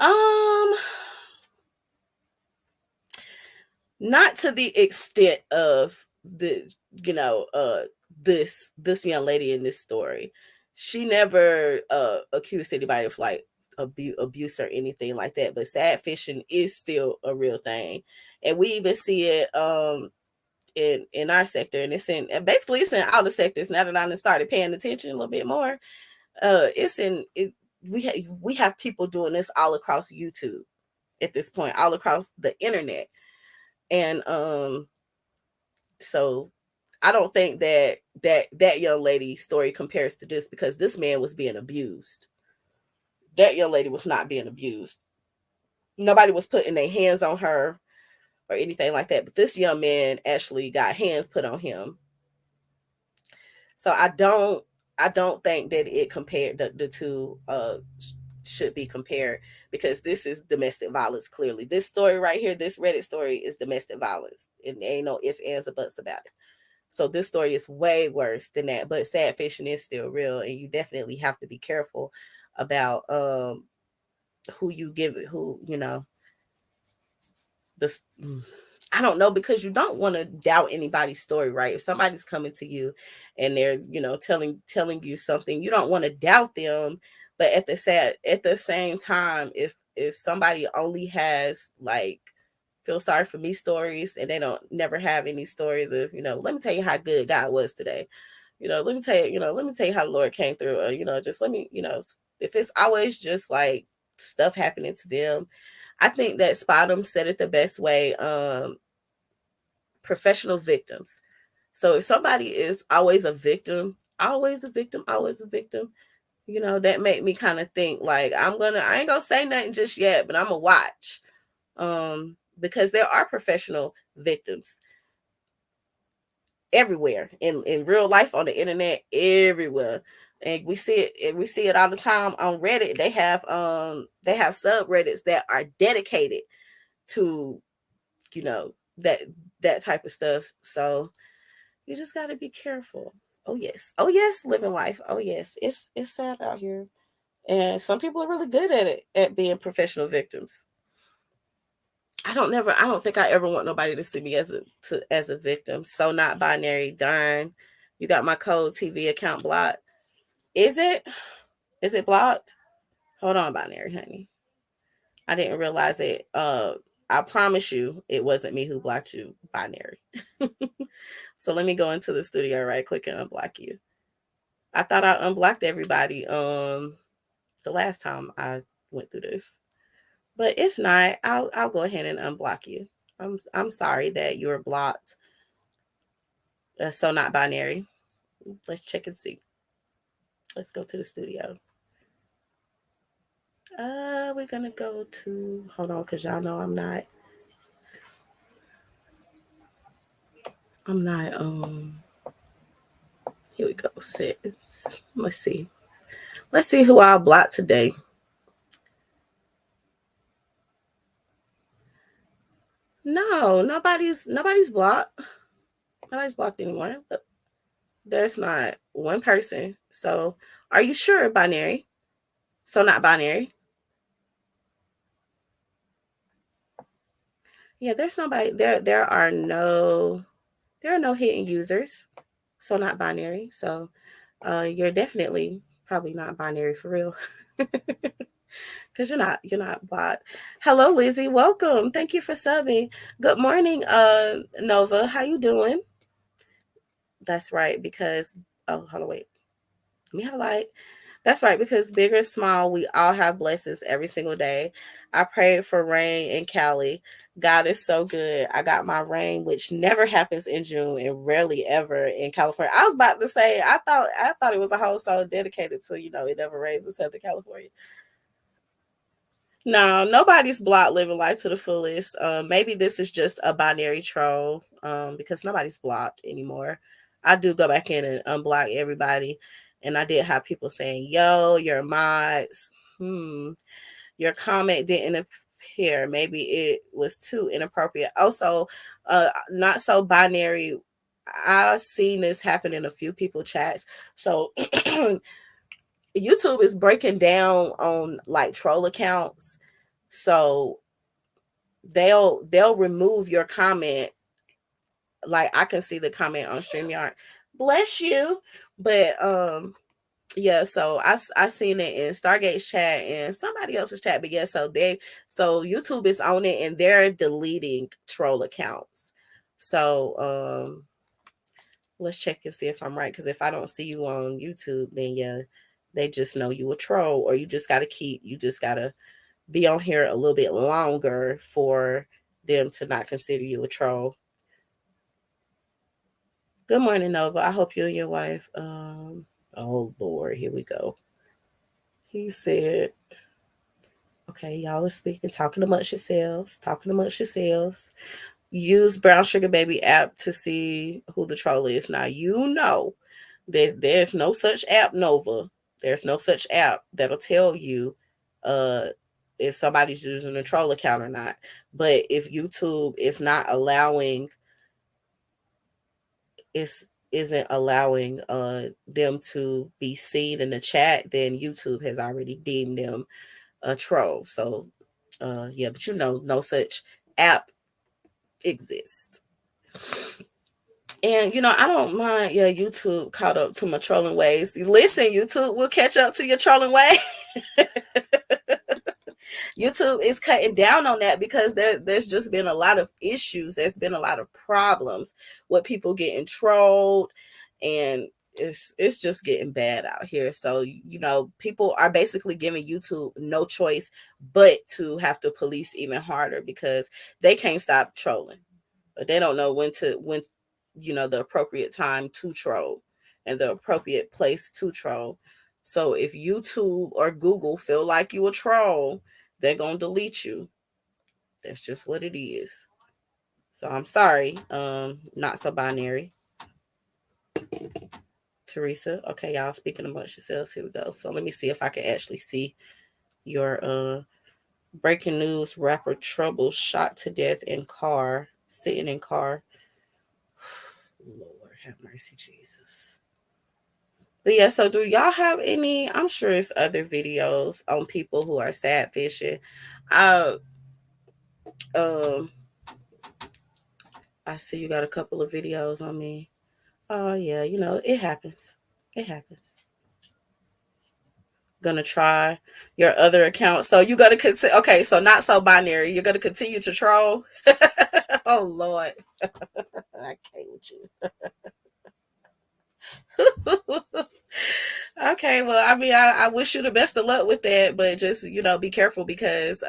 Um, Not to the extent of the this young lady in this story. She never accused anybody of like abuse or anything like that, but sad fishing is still a real thing, and we even see it in our sector, and it's in all the sectors. Now that I started paying attention a little bit more, it's in it. We have people doing this all across YouTube at this point, all across the internet, and so I don't think that young lady's story compares to this, because this man was being abused. That young lady was not being abused. Nobody was putting their hands on her or anything like that, but this young man actually got hands put on him. So I don't think that it compared the two should be compared, because this is domestic violence. Clearly, this story right here, this Reddit story, is domestic violence, and there ain't no ifs, ands, or buts about it. So this story is way worse than that. But sad fishing is still real, and you definitely have to be careful about who you give it, who this. I don't know, because you don't want to doubt anybody's story, right? If somebody's coming to you and they're, telling you something, you don't want to doubt them. But at the same time, if somebody only has like feel sorry for me stories and they don't never have any stories of, let me tell you how good God was today. Let me tell you, let me tell you how the Lord came through. Or, just let me, if it's always just like stuff happening to them. I think that Spottum said it the best way. Professional victims. So if somebody is always a victim, always a victim, always a victim, that made me kind of think like I ain't gonna say nothing just yet, but I'm gonna watch. Because there are professional victims everywhere in real life, on the internet, everywhere. And we see it all the time on Reddit. They have subreddits that are dedicated to, you know, that that type of stuff. So you just got to be careful. Oh yes. Oh yes, living life. Oh yes. It's sad out here. And some people are really good at it, at being professional victims. I don't think I ever want nobody to see me as a victim. So not binary, darn. You got my Code TV account blocked. Is it? Is it blocked? Hold on, binary, honey. I didn't realize it. I promise you it wasn't me who blocked you, binary. So let me go into the studio right quick and unblock you. I thought I unblocked everybody the last time I went through this. But if not, I'll go ahead and unblock you. I'm sorry that you're blocked. So not binary. Let's check and see. Let's go to the studio. We're gonna go to, hold on, cause y'all know I'm not here we go. Six. Let's see. Let's see who I'll block today. No, nobody's blocked. Nobody's blocked anymore. Look, there's not one person. So are you sure, binary? So not binary. Yeah, there's nobody there. There are no hidden users. So not binary. So you're definitely probably not binary for real. Because you're not blocked. Hello, Lizzie. Welcome. Thank you for subbing. Good morning, Nova. How you doing? That's right, because oh, hold on, wait. Let me highlight. That's right, because big or small, we all have blessings every single day. I prayed for rain in Cali. God is so good. I got my rain, which never happens in June and rarely ever in California. I was about to say, I thought it was a whole soul dedicated to, it never rains in Southern California. No, nobody's blocked living life to the fullest. Maybe this is just a binary troll. Because nobody's blocked anymore. I do go back in and unblock everybody, and I did have people saying, "Yo, your mods, your comment didn't appear. Maybe it was too inappropriate." Also, not so binary. I've seen this happen in a few people chats. So YouTube is breaking down on like troll accounts. So they'll remove your comment. Like I can see the comment on StreamYard. Bless you. But yeah, so I seen it in Stargate's chat and somebody else's chat. But yeah, so YouTube is on it and they're deleting troll accounts. So let's check and see if I'm right. Because if I don't see you on YouTube, then yeah, they just know you a troll, or you just gotta be on here a little bit longer for them to not consider you a troll. Good morning, Nova. I hope you and your wife. Oh Lord, here we go. He said, "Okay, y'all are speaking, talking amongst yourselves, talking amongst yourselves. Use Brown Sugar Baby app to see who the troll is." Now you know that there's no such app, Nova. There's no such app that'll tell you uh if somebody's using a troll account or not. But if YouTube is not allowing isn't allowing them to be seen in the chat, then YouTube has already deemed them a troll. So yeah, but no such app exists. And I don't mind, yeah, YouTube caught up to my trolling ways. Listen, YouTube will catch up to your trolling ways. YouTube is cutting down on that because there's just been a lot of issues. There's been a lot of problems with people getting trolled, and it's just getting bad out here. So, people are basically giving YouTube no choice but to have to police even harder because they can't stop trolling. But they don't know when the appropriate time to troll and the appropriate place to troll. So if YouTube or Google feel like you a troll, they're gonna delete you. That's just what it is. So I'm sorry, not so binary. Teresa. Okay, y'all speaking amongst yourselves. Here we go. So let me see if I can actually see your breaking news: rapper Trouble shot to death in car, sitting in car. Lord have mercy, Jesus. But yeah, so do y'all have any? I'm sure it's other videos on people who are sad fishing. I um I see you got a couple of videos on me. Oh yeah, it happens. It happens. Gonna try your other account. So you gotta continue. Okay, so not so binary. You're gonna continue to troll. Oh Lord, I can't with you. Okay, well, I mean, I wish you the best of luck with that, but just be careful because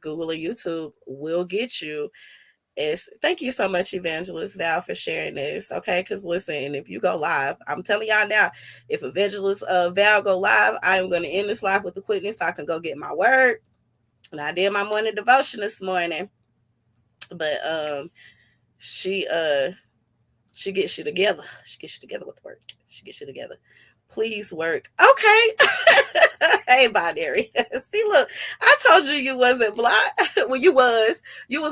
Google and YouTube will get you. Thank you so much, Evangelist Val, for sharing this. Okay, because listen, if you go live, I'm telling y'all now, if Evangelist Val go live, I am going to end this live with the quickness so I can go get my word. And I did my morning devotion this morning, but she she gets you together. She gets you together with work. She gets you together. Please work. Okay. Hey, binary. See, look, I told you you wasn't blocked. Well, you was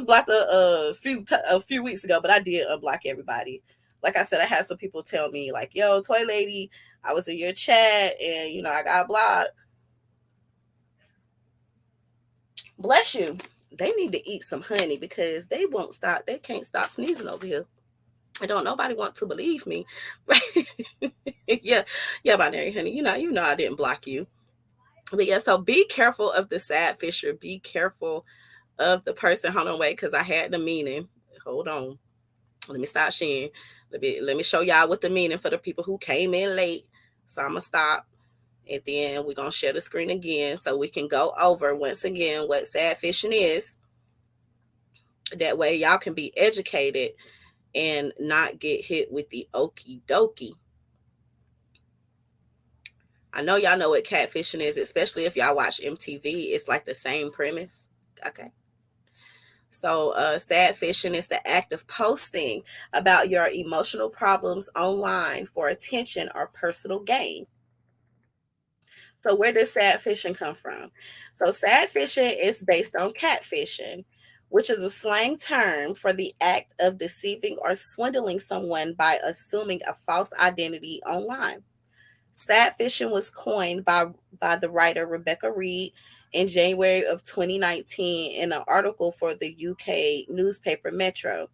blocked a few weeks ago, but I did unblock everybody. Like I said, I had some people tell me like, "Yo, toy lady, I was in your chat and I got blocked." Bless you. They need to eat some honey because they won't stop. They can't stop sneezing over here. I don't nobody want to believe me. Yeah, yeah, binary honey. You know I didn't block you. But yeah, so be careful of the sad fisher. Be careful of the person. Hold on, wait, because I had the meaning. Hold on. Let me stop sharing. Let me show y'all what the meaning for the people who came in late. So I'm gonna stop. And then we're gonna share the screen again so we can go over once again what sad fishing is. That way y'all can be educated and not get hit with the okie dokie. I know y'all know what catfishing is, especially if y'all watch MTV. It's like the same premise. Okay. So, sad fishing is the act of posting about your emotional problems online for attention or personal gain. So, where does sad fishing come from? So, sad fishing is based on catfishing, which is a slang term for the act of deceiving or swindling someone by assuming a false identity online. Sad fishing was coined by the writer Rebecca Reed in January of 2019 in an article for the UK newspaper Metro.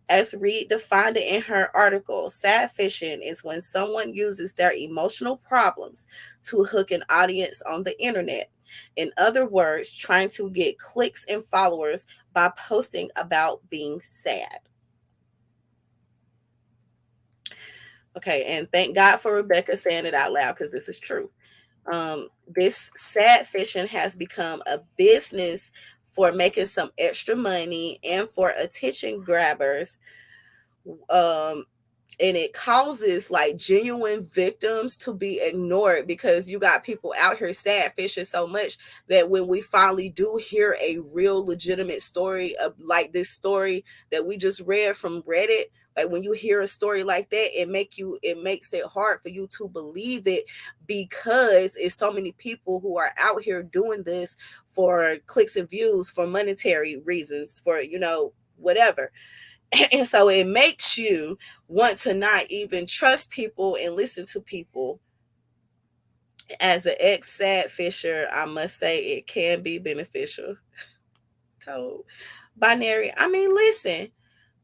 As Reed defined it in her article, sad fishing is when someone uses their emotional problems to hook an audience on the internet. In other words, trying to get clicks and followers by posting about being sad. Okay, and thank God for Rebecca saying it out loud because this is true. This sad fishing has become a business for making some extra money and for attention grabbers. Um, and it causes like genuine victims to be ignored because you got people out here sad fishing so much that when we finally do hear a real legitimate story of like this story that we just read from Reddit, like when you hear a story like that, it makes it hard for you to believe it because it's so many people who are out here doing this for clicks and views, for monetary reasons, for whatever. And so it makes you want to not even trust people and listen to people. As an ex sad fisher, I must say it can be beneficial. Code binary. I mean, listen,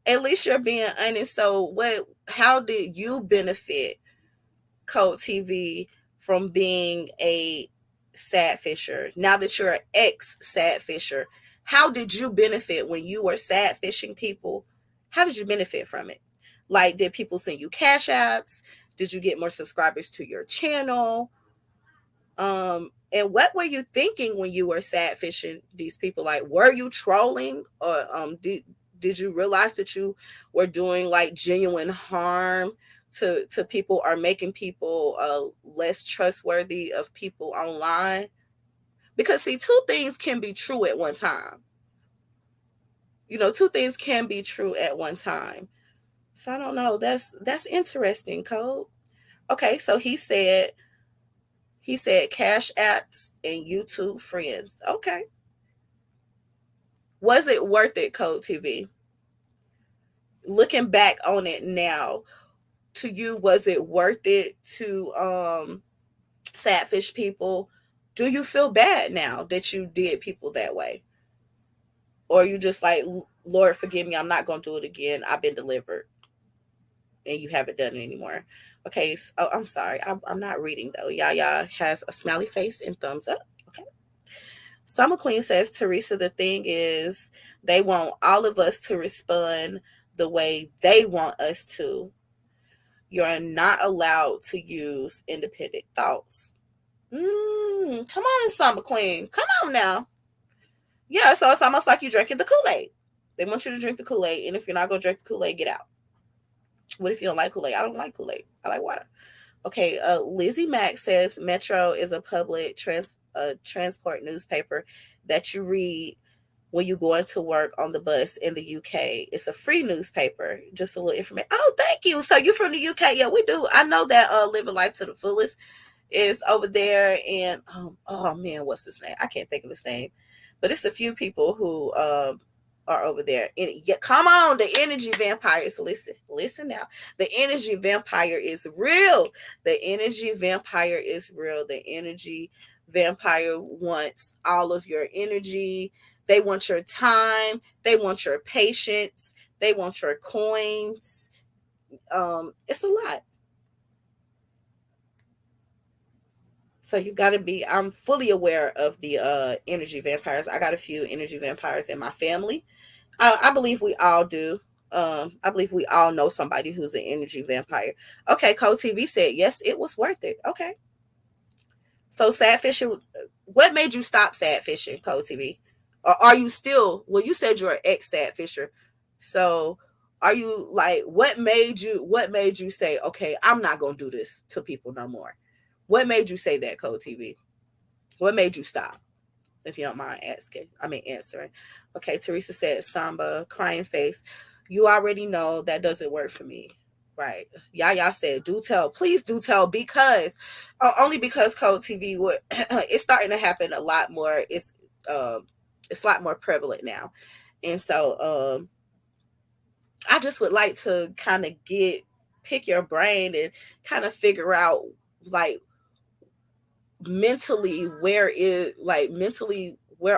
at least you're being honest. So how did you benefit Code TV from being a sad fisher, now that you're an ex sad fisher, how did you benefit when you were sad fishing people? How did you benefit from it? Like, did people send you cash apps? Did you get more subscribers to your channel? And what were you thinking when you were sad fishing these people? Like, were you trolling, or did you realize that you were doing like genuine harm to people, or making people less trustworthy of people online? Because see, two things can be true at one time. Two things can be true at one time. So I don't know. That's interesting, Code. Okay, so he said cash apps and YouTube friends. Okay. Was it worth it, Code TV? Looking back on it now, to you, was it worth it to sadfish people? Do you feel bad now that you did people that way? Or are you just like, Lord, forgive me, I'm not going to do it again. I've been delivered. And you haven't done it anymore. Okay. So, oh, I'm sorry. I'm not reading though. Yaya has a smiley face and thumbs up. Okay. Summer Queen says, Teresa, the thing is, they want all of us to respond the way they want us to. You're not allowed to use independent thoughts. Come on, Summer Queen. Come on now. Yeah, so it's almost like you're drinking the Kool-Aid. They want you to drink the Kool-Aid, and if you're not going to drink the Kool-Aid, get out. What if you don't like Kool-Aid? I don't like Kool-Aid. I like water. Okay, Lizzie Mack says Metro is a public transport newspaper that you read when you go into work on the bus in the UK. It's a free newspaper. Just a little information. Oh, thank you. So you're from the UK? Yeah, we do. I know that Living Life to the Fullest is over there, and oh man, what's his name? I can't think of his name, but it's a few people who are over there. And yeah, come on, the energy vampires. Listen now. The energy vampire is real. The energy vampire is real. The energy vampire wants all of your energy. They want your time. They want your patience. They want your coins. It's a lot. So you got to be. I'm fully aware of the energy vampires. I got a few energy vampires in my family. I believe we all do. I believe we all know somebody who's an energy vampire. Okay, Code TV said yes, it was worth it. Okay, so sad fishing. What made you stop sad fishing, Code TV? Or are you still? Well, you said you're an ex sad fisher. So are you like? What made you say, okay, I'm not gonna do this to people no more? What made you say that, Code TV? What made you stop? If you don't mind answering. Okay, Teresa said Samba, crying face. You already know that doesn't work for me. Right. Yaya said, do tell. Please do tell, because only because Code TV would it's starting to happen a lot more. It's a lot more prevalent now. And so I just would like to kind of pick your brain and kind of figure out, like, mentally where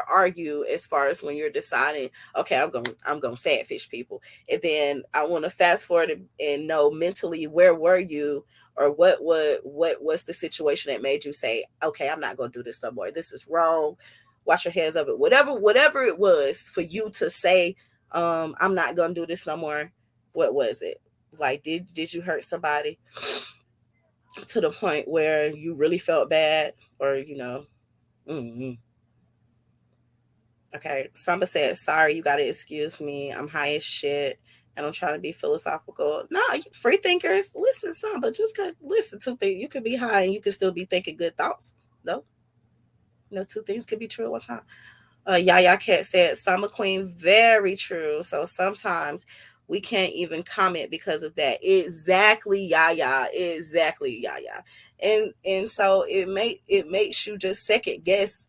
are you as far as when you're deciding, okay, I'm going to sadfish people. And then I want to fast forward and know mentally, where were you, or what was the situation that made you say, okay, I'm not going to do this no more, this is wrong, wash your hands of it, whatever it was for you to say, I'm not going to do this no more. What was it? Like, did you hurt somebody to the point where you really felt bad, or mm-hmm. Okay, Samba said, sorry, you gotta excuse me, I'm high as shit and I'm trying to be philosophical. No, you free thinkers, listen, Samba, just listen. Two things, you could be high and you could still be thinking good thoughts. No, two things could be true at one time. Yaya Cat said, Summer Queen, very true. So sometimes we can't even comment because of that. Exactly, Yaya. Exactly, Yaya. And so it makes you just second guess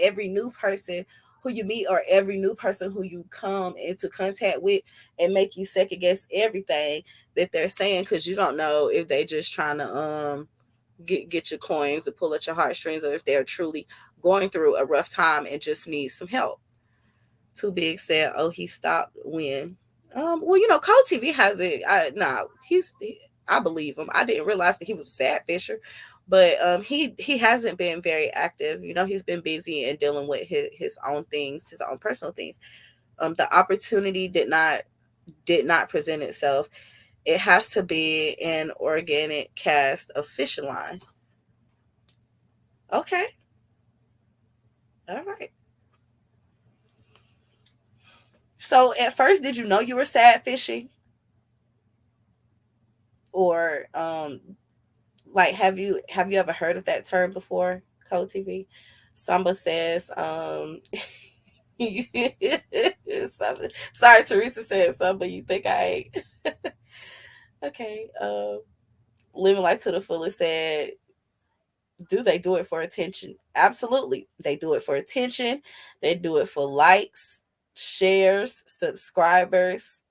every new person who you meet, or every new person who you come into contact with, and make you second guess everything that they're saying, because you don't know if they just trying to get your coins or pull at your heartstrings, or if they're truly going through a rough time and just need some help. Too Big said, "Oh, he stopped when." Well, Code TV has it. I believe him. I didn't realize that he was a sad fisher, But he hasn't been very active. He's been busy and dealing with his own things, his own personal things. The opportunity did not present itself. It has to be an organic cast of fishing line. Okay. All right. So at first, did you know you were sad fishing? Or like have you ever heard of that term before, Code TV? Samba says, sorry, Teresa said something you think I ate. Okay. Living life to the fullest said, do they do it for attention? Absolutely. They do it for attention. They do it for likes, shares, subscribers,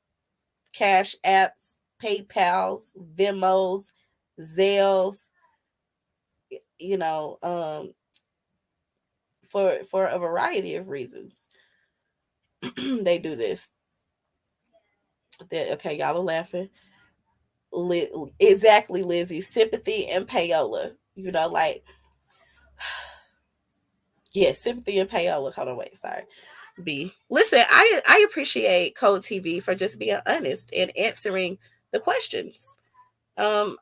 cash apps, PayPals, Venmos, Zelles, you know, for a variety of reasons. They do this. Okay, y'all are laughing. Exactly, Lizzie. Sympathy and payola. Like, yeah, sympathy and payola. Hold on, wait, sorry. B. Listen, I appreciate Code TV for just being honest and answering the questions. I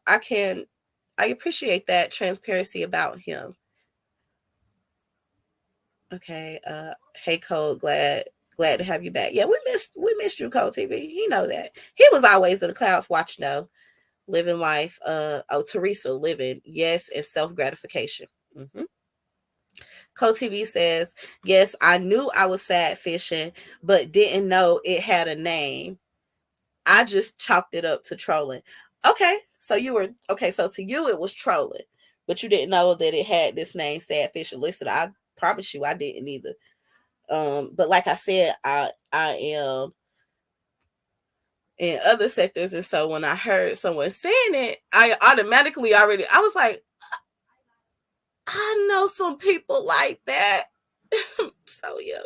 appreciate that transparency about him. Okay. Hey Code, glad to have you back. Yeah, we missed you, Code TV. He know that. He was always in the clouds watching though. Living life. Teresa living, yes, and self gratification. Mm-hmm. Code TV says, yes, I knew I was sad fishing, but didn't know it had a name. I just chalked it up to trolling. Okay, so you were okay. So to you, it was trolling, but you didn't know that it had this name, sad fishing. Listen, I promise you, I didn't either. But like I said, I am in other sectors, and so when I heard someone saying it, I automatically I was like, I know some people like that. So yeah.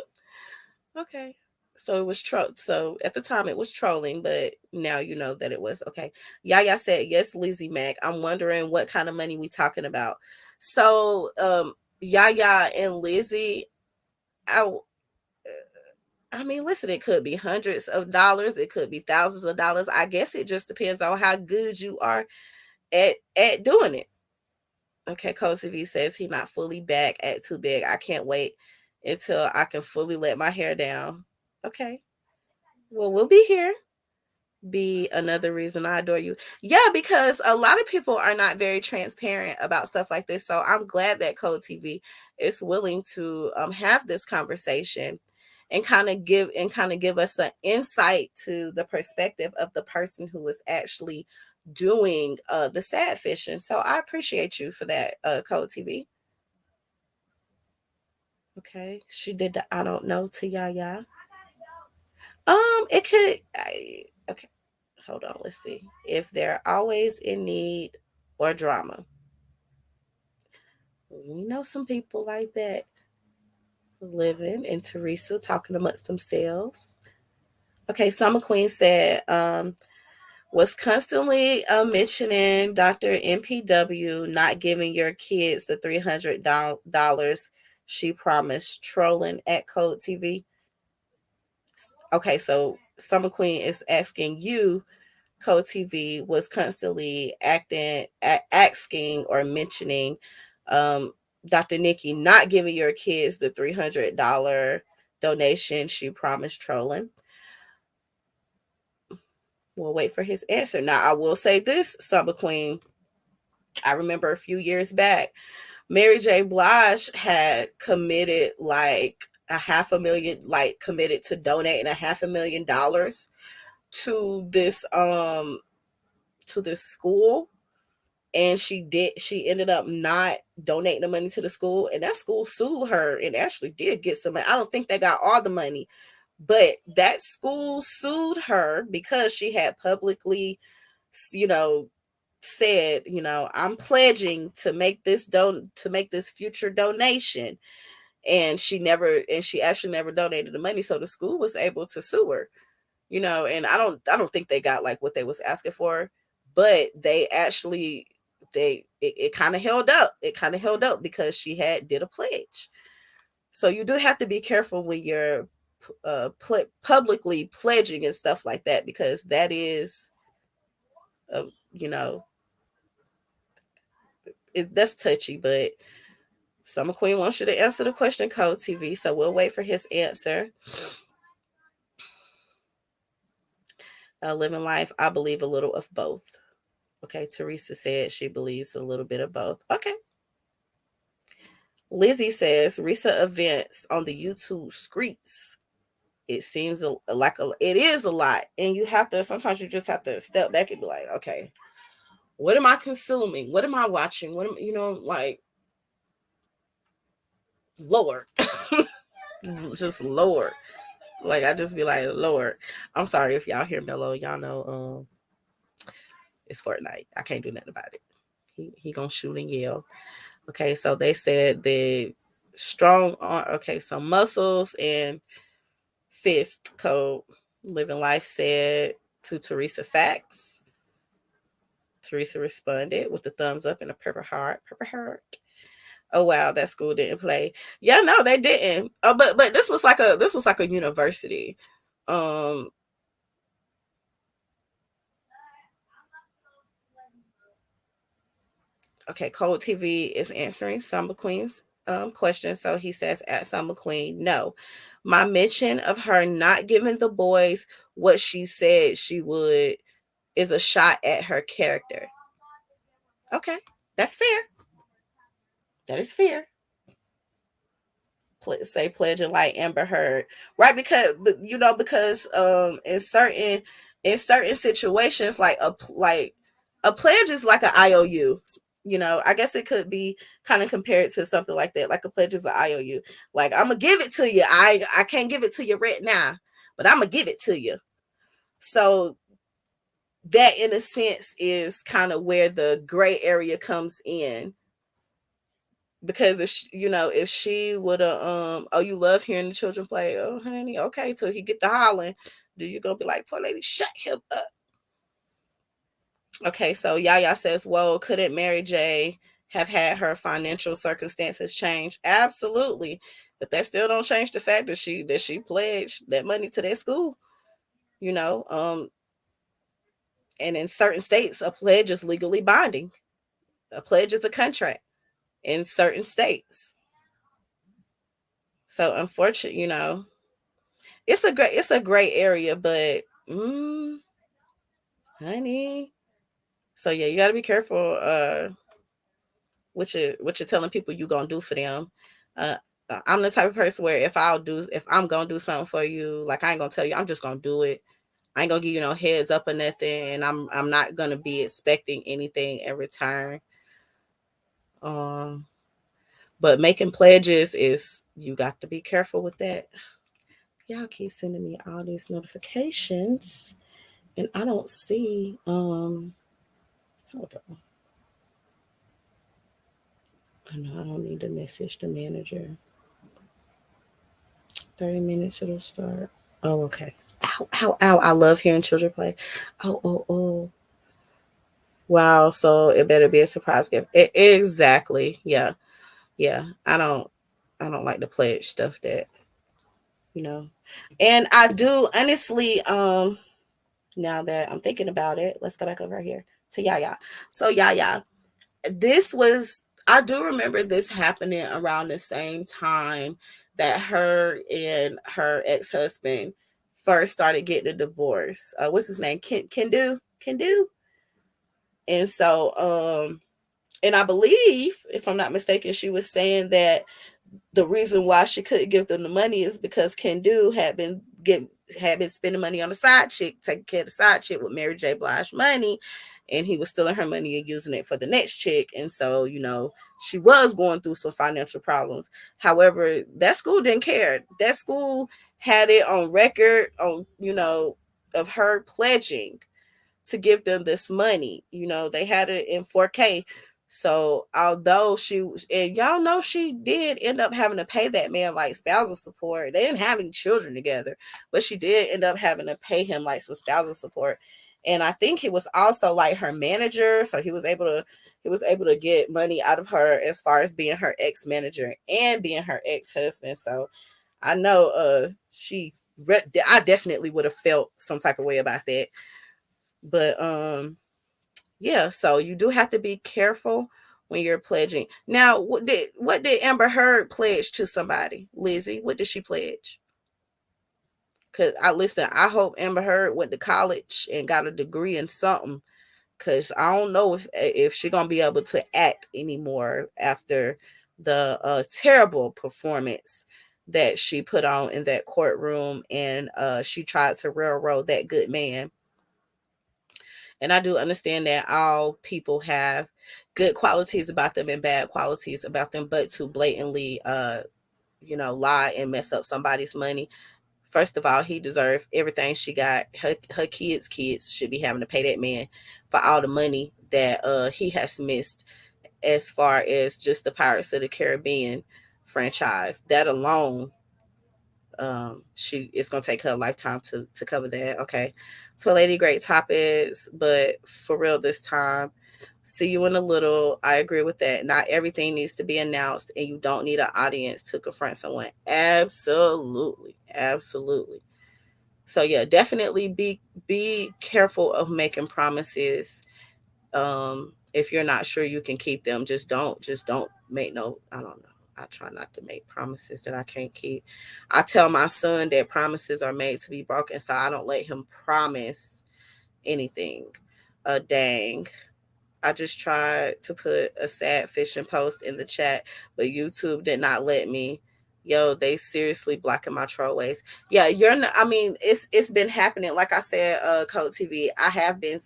Okay. So it was so at the time it was trolling, but now you know that it was okay. Yaya said, yes, Lizzie Mac. I'm wondering what kind of money we talking about. So Yaya and Lizzie, I I mean, listen, it could be hundreds of dollars, it could be thousands of dollars. I guess it just depends on how good you are at doing it. Okay, Cozy V says he not fully back at Too Big. I can't wait until I can fully let my hair down. Okay. Well, we'll be here. Be another reason I adore you. Yeah, because a lot of people are not very transparent about stuff like this. So I'm glad that Code TV is willing to have this conversation and kind of give us an insight to the perspective of the person who is actually doing the sad fishing. So I appreciate you for that, Code TV. Okay, she did the I don't know to Yaya. It could. Okay, hold on. Let's see. If they're always in need or drama, we know some people like that living. And Teresa talking amongst themselves. Okay, Summer Queen said, was constantly mentioning Dr. MPW not giving your kids the $300 she promised, trolling at Code TV. Okay, so Summer Queen is asking you, Code TV, was constantly asking or mentioning Dr. Nikki not giving your kids the $300 donation she promised, trolling. We'll wait for his answer. Now, I will say this, Summer Queen. I remember a few years back, Mary J. Blige had committed like a half a million, like committed to donating $500,000 to this school, and she ended up not donating the money to the school, and that school sued her and actually did get some money. I don't think they got all the money, but that school sued her because she had publicly, you know said, I'm pledging to make this future donation, and she actually never donated the money, so the school was able to sue her. And I don't think they got like what they was asking for, but they actually it kind of held up. It kind of held up because she had did a pledge. So you do have to be careful when you're publicly pledging and stuff like that, because that is, you know, that's touchy. But Summer Queen wants you to answer the question, Code TV. So we'll wait for his answer. Living life, I believe a little of both. Okay, Teresa said she believes a little bit of both. Okay. Lizzie says recent events on the YouTube streets. It seems it is a lot, and you have to sometimes you just have to step back and be like, okay, what am I consuming? What am I watching? What am like, Lord, just Lord. Like I just be like, Lord. I'm sorry if y'all hear Mello. Y'all know it's Fortnite. I can't do nothing about it. He gonna shoot and yell. Okay, so they said the strong arm. Okay, so muscles and fist code. Living life said to Teresa facts. Teresa responded with the thumbs up and a purple heart. Purple heart. Oh wow, that school didn't play. Yeah, no, they didn't. But this was like a university. Um, okay, Cold TV is answering Summer Queen's question. So he says at Summer Queen, no. My mention of her not giving the boys what she said she would is a shot at her character. Okay, that's fair. That is fair. Say pledging like Amber Heard, right? Because in certain situations, like a pledge is like an IOU. I guess it could be kind of compared to something like that. Like a pledge is an IOU. Like I'm gonna give it to you. I can't give it to you right now, but I'm gonna give it to you. So that, in a sense, is kind of where the gray area comes in, because if she would have oh, you love hearing the children play, oh honey, okay, till he get to hollering, do you gonna be like, toy lady, shut him up? Okay, so Yaya says, well, couldn't Mary J have had her financial circumstances change? Absolutely, but that still don't change the fact that she pledged that money to that school. you know and in certain states, a pledge is legally binding. A pledge is a contract in certain states. So unfortunately, it's a gray area, but honey. So yeah, you got to be careful what you're telling people you gonna do for them. Uh, I'm the type of person where if I'm gonna do something for you, like I ain't gonna tell you, I'm just gonna do it. I ain't gonna give you no heads up or nothing, and I'm not gonna be expecting anything in return. Um, but making pledges is, you got to be careful with that. Y'all keep sending me all these notifications, and I don't see. Hold on. I know I don't need to message the manager. 30 minutes it'll start. Oh, okay. Ow, ow, ow. I love hearing children play. Oh, oh, oh. Wow. So it better be a surprise gift. Exactly. Yeah. Yeah. I don't like to pledge stuff that, you know. And I do honestly, now that I'm thinking about it, let's go back over here to Yaya. So Yaya, I do remember this happening around the same time that her and her ex-husband first started getting a divorce. What's his name? Kendu. And so and I believe, if I'm not mistaken, she was saying that the reason why she couldn't give them the money is because Kendu had been spending money on the side chick, taking care of the side chick with Mary J. Blige money, and he was stealing her money and using it for the next chick. And so, she was going through some financial problems. However, that school didn't care. That school had it on record of her pledging to give them this money. They had it in 4K. So although and y'all know, she did end up having to pay that man like spousal support. They didn't have any children together, but she did end up having to pay him like some spousal support. And I think he was also like her manager, so he was able to get money out of her as far as being her ex manager and being her ex husband. So I know I definitely would have felt some type of way about that. But yeah, so you do have to be careful when you're pledging. Now, what did Amber Heard pledge to somebody? Lizzie, what did she pledge? Cause I hope Amber Heard went to college and got a degree in something. Cause I don't know if she gonna be able to act anymore after the terrible performance that she put on in that courtroom, and she tried to railroad that good man. And I do understand that all people have good qualities about them and bad qualities about them, but to blatantly lie and mess up somebody's money. First of all, he deserved everything she got. Her kids should be having to pay that man for all the money that he has missed as far as just the Pirates of the Caribbean franchise. That alone, she it's gonna take her a lifetime to cover that. Okay. So lady, great topics, but for real this time. See you in a little. I agree with that. Not everything needs to be announced, and you don't need an audience to confront someone. Absolutely. Absolutely. So yeah, definitely be careful of making promises. If you're not sure you can keep them, just don't make no, I don't know. I try not to make promises that I can't keep. I tell my son that promises are made to be broken, so I don't let him promise anything. Dang. I just tried to put a sad fishing post in the chat, but YouTube did not let me. Yo, they seriously blocking my trollways. Yeah, you're not, I mean, it's been happening. Like I said, Code TV,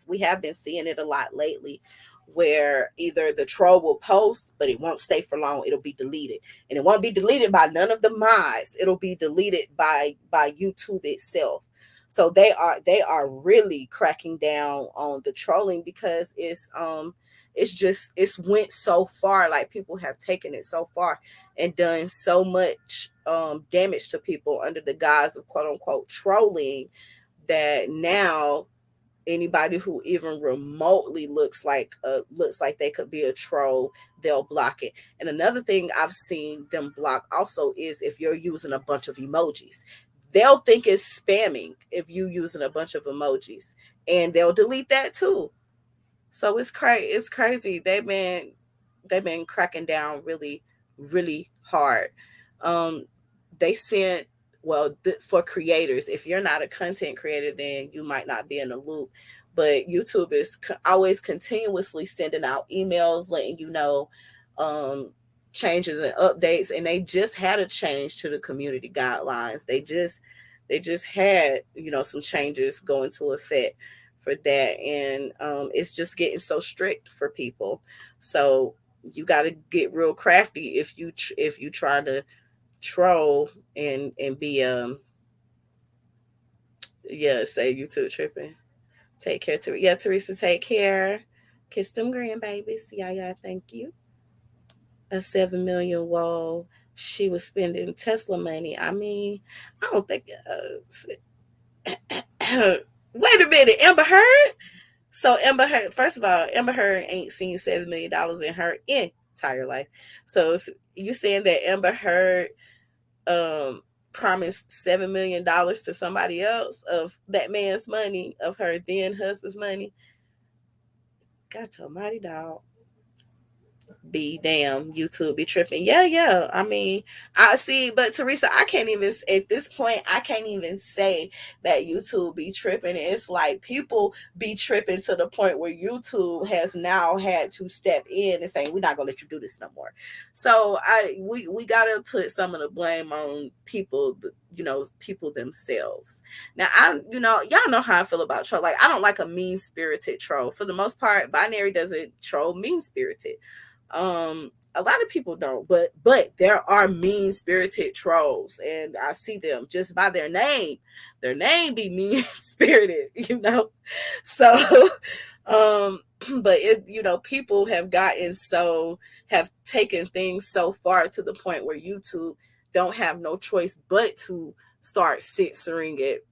we have been seeing it a lot lately, where either the troll will post, but it won't stay for long. It'll be deleted. And it won't be deleted by none of the mods. It'll be deleted by YouTube itself. So they are really cracking down on the trolling, because it's went so far. Like, people have taken it so far and done so much damage to people under the guise of quote unquote trolling, that now anybody who even remotely looks like they could be a troll, they'll block it. And another thing I've seen them block also is if you're using a bunch of emojis. They'll think it's spamming if you using a bunch of emojis, and they'll delete that too. So it's crazy. They've been cracking down really, really hard. Um, they sent for creators. If you're not a content creator, then you might not be in the loop. But YouTube is always continuously sending out emails letting you know um, changes and updates. And they just had a change to the community guidelines. They just had some changes go into effect for that, and it's just getting so strict for people. So you got to get real crafty if you try to troll and be yeah, say YouTube tripping. Take care, Teresa. Yeah, Teresa, take care. Kiss them grandbabies. Yeah, thank you. A 7 million. Whoa, she was spending Tesla money. I mean, I don't think. Wait a minute, Amber Heard. So Amber Heard, first of all, Amber Heard ain't seen $7 million in her entire life. So you saying that Amber Heard um promised $7 million to somebody else of that man's money, of her then husband's money? God almighty, dog. Be damn, YouTube be tripping. Yeah. I mean, I see, but Teresa, I can't even, at this point, I can't even say that YouTube be tripping. It's like people be tripping to the point where YouTube has now had to step in and say, we're not gonna let you do this no more. So we gotta put some of the blame on people, people themselves. Now, y'all know how I feel about troll. Like, I don't like a mean spirited troll. For the most part, Binary doesn't troll mean spirited. A lot of people don't, but there are mean spirited trolls, and I see them just by their name be mean spirited, so um but people have taken things so far to the point where YouTube don't have no choice but to start censoring it.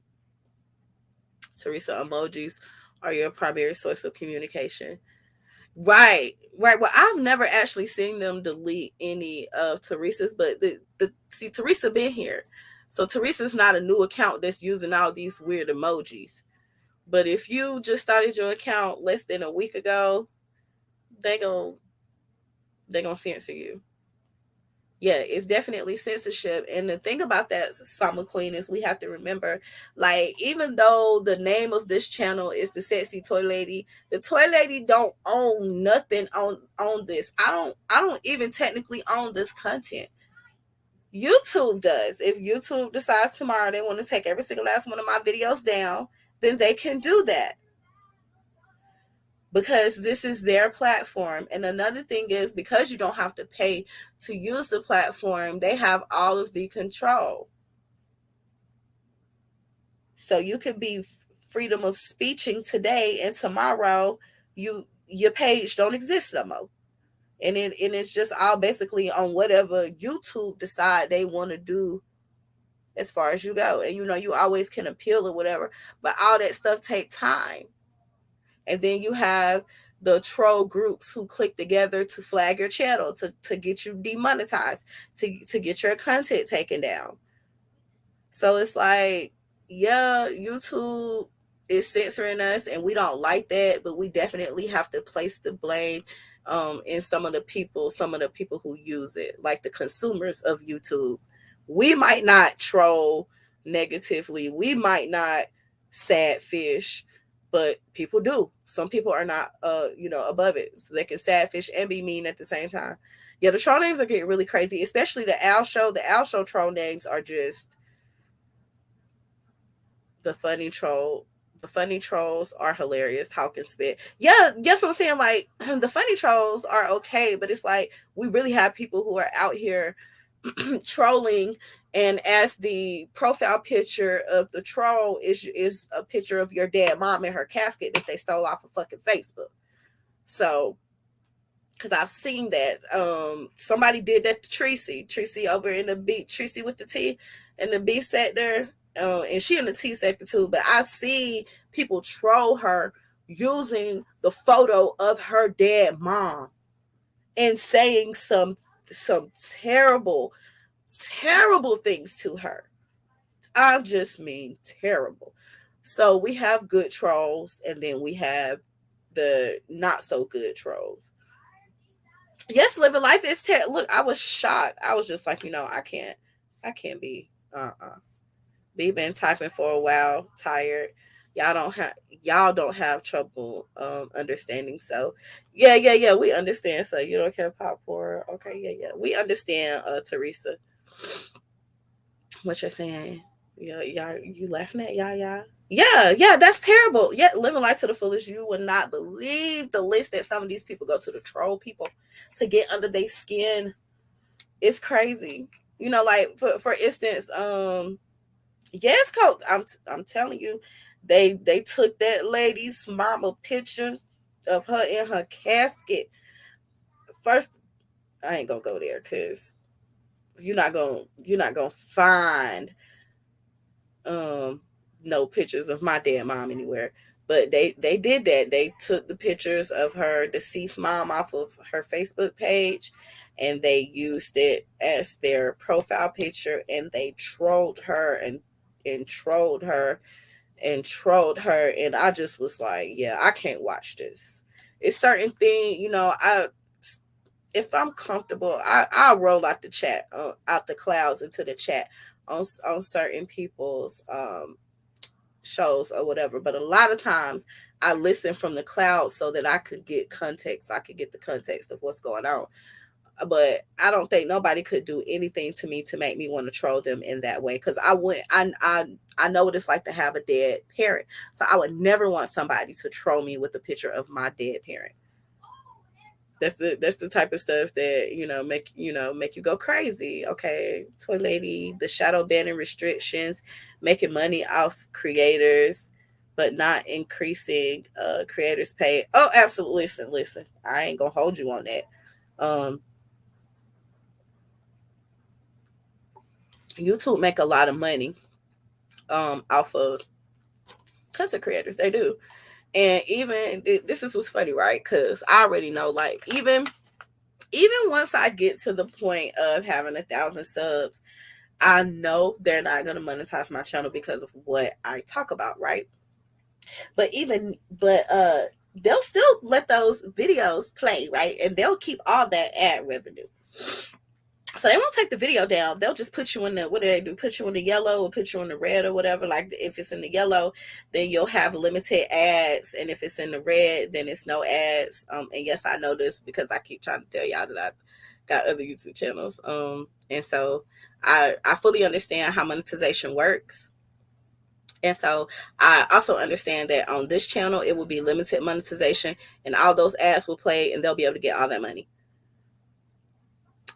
Teresa, emojis are your primary source of communication. Right, right. Well, I've never actually seen them delete any of Teresa's, but the see Teresa been here, so Teresa's not a new account that's using all these weird emojis. But if you just started your account less than a week ago, they gon' they gonna censor you. Yeah, it's definitely censorship. And the thing about that, Summer Queen, is we have to remember, like, even though the name of this channel is the Sexy Toy Lady, the Toy Lady don't own nothing on this. I don't even technically own this content. YouTube does. If YouTube decides tomorrow they want to take every single last one of my videos down, then they can do that because this is their platform. And another thing is, because you don't have to pay to use the platform, they have all of the control. So you could be freedom of speeching today, and tomorrow your page don't exist no more. And it's just all basically on whatever YouTube decide they want to do as far as you go. And you always can appeal or whatever, but all that stuff take time. And then you have the troll groups who click together to flag your channel, to get you demonetized, to get your content taken down. So it's like, yeah, YouTube is censoring us and we don't like that, but we definitely have to place the blame in some of the people who use it, like the consumers of YouTube. We might not troll negatively, we might not sad fish, but people do. Some people are not above it. So they can sad fish and be mean at the same time. Yeah, the troll names are getting really crazy, especially the Owl Show. The Owl Show troll names are just the funny troll. The funny trolls are hilarious. How can spit? Yeah, guess what I'm saying. Like the funny trolls are okay, but it's like we really have people who are out here trolling, and as the profile picture of the troll is a picture of your dead mom in her casket that they stole off of fucking Facebook. So because I've seen that. Somebody did that to Tracy over in the B, Tracy with the T in the B sector. And she in the T sector too, but I see people troll her using the photo of her dead mom and saying some terrible, terrible things to her. I just mean terrible. So we have good trolls, and then we have the not so good trolls. Yes, living life is look, I was shocked. I was just like, I can't be we've been typing for a while, tired. Y'all don't have trouble understanding. So yeah, we understand. So you don't care popcorn. Okay, yeah. We understand, Teresa, what you're saying. Y'all, you laughing at y'all. Yeah, that's terrible. Yeah, living life to the fullest. You would not believe the list that some of these people go to troll people to get under their skin. It's crazy. Like for instance, yes, coach. I'm telling you, they took that lady's mama picture of her in her casket. First, I ain't gonna go there because you're not gonna find um no pictures of my dead mom anywhere. But they did that. They took the pictures of her deceased mom off of her Facebook page, and they used it as their profile picture, and they trolled her and trolled her and trolled her. And I just was like, yeah, I can't watch this. It's certain thing, I if I'm comfortable, I'll roll out the chat, out the clouds into the chat on certain people's shows or whatever. But a lot of times I listen from the clouds so that I could get context. I could get the context of what's going on. But I don't think nobody could do anything to me to make me want to troll them in that way. Because I know what it's like to have a dead parent. So I would never want somebody to troll me with a picture of my dead parent. That's the type of stuff that make you go crazy. Okay, toy lady, the shadow banning restrictions, making money off creators, but not increasing creators' pay. Oh, absolutely. Listen. I ain't gonna hold you on that. Um, YouTube make a lot of money off of content creators. They do. And even this is what's funny, right? Because I already know, like, even once I get to the point of having 1,000 subs, I know they're not going to monetize my channel because of what I talk about, right? But they'll still let those videos play, right? And they'll keep all that ad revenue. So they won't take the video down. They'll just put you in the, what do they do? Put you in the yellow or put you in the red or whatever. Like if it's in the yellow, then you'll have limited ads. And if it's in the red, then it's no ads. And yes, I know this because I keep trying to tell y'all that I got other YouTube channels. And so I fully understand how monetization works. And so I also understand that on this channel, it will be limited monetization and all those ads will play and they'll be able to get all that money.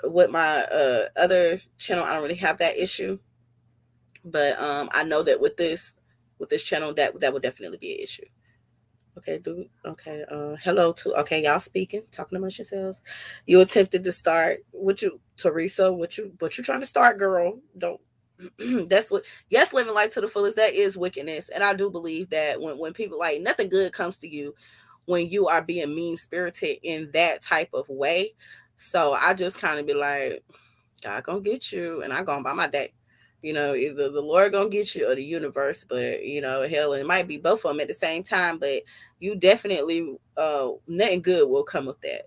With my other channel, I don't really have that issue. But I know that with this channel, that would definitely be an issue. Okay, okay. Hello to okay, y'all speaking, talking amongst yourselves. You attempted to start. What you, Teresa? What you trying to start, girl? Don't. That's what. Yes, living life to the fullest. That is wickedness, and I do believe that when people, like, nothing good comes to you when you are being mean spirited in that type of way. So I just kind of be like, God gonna get you, and I go by my day. You know, either the Lord gonna get you or the universe. But you know, hell, it might be both of them at the same time. But you definitely, nothing good will come of that.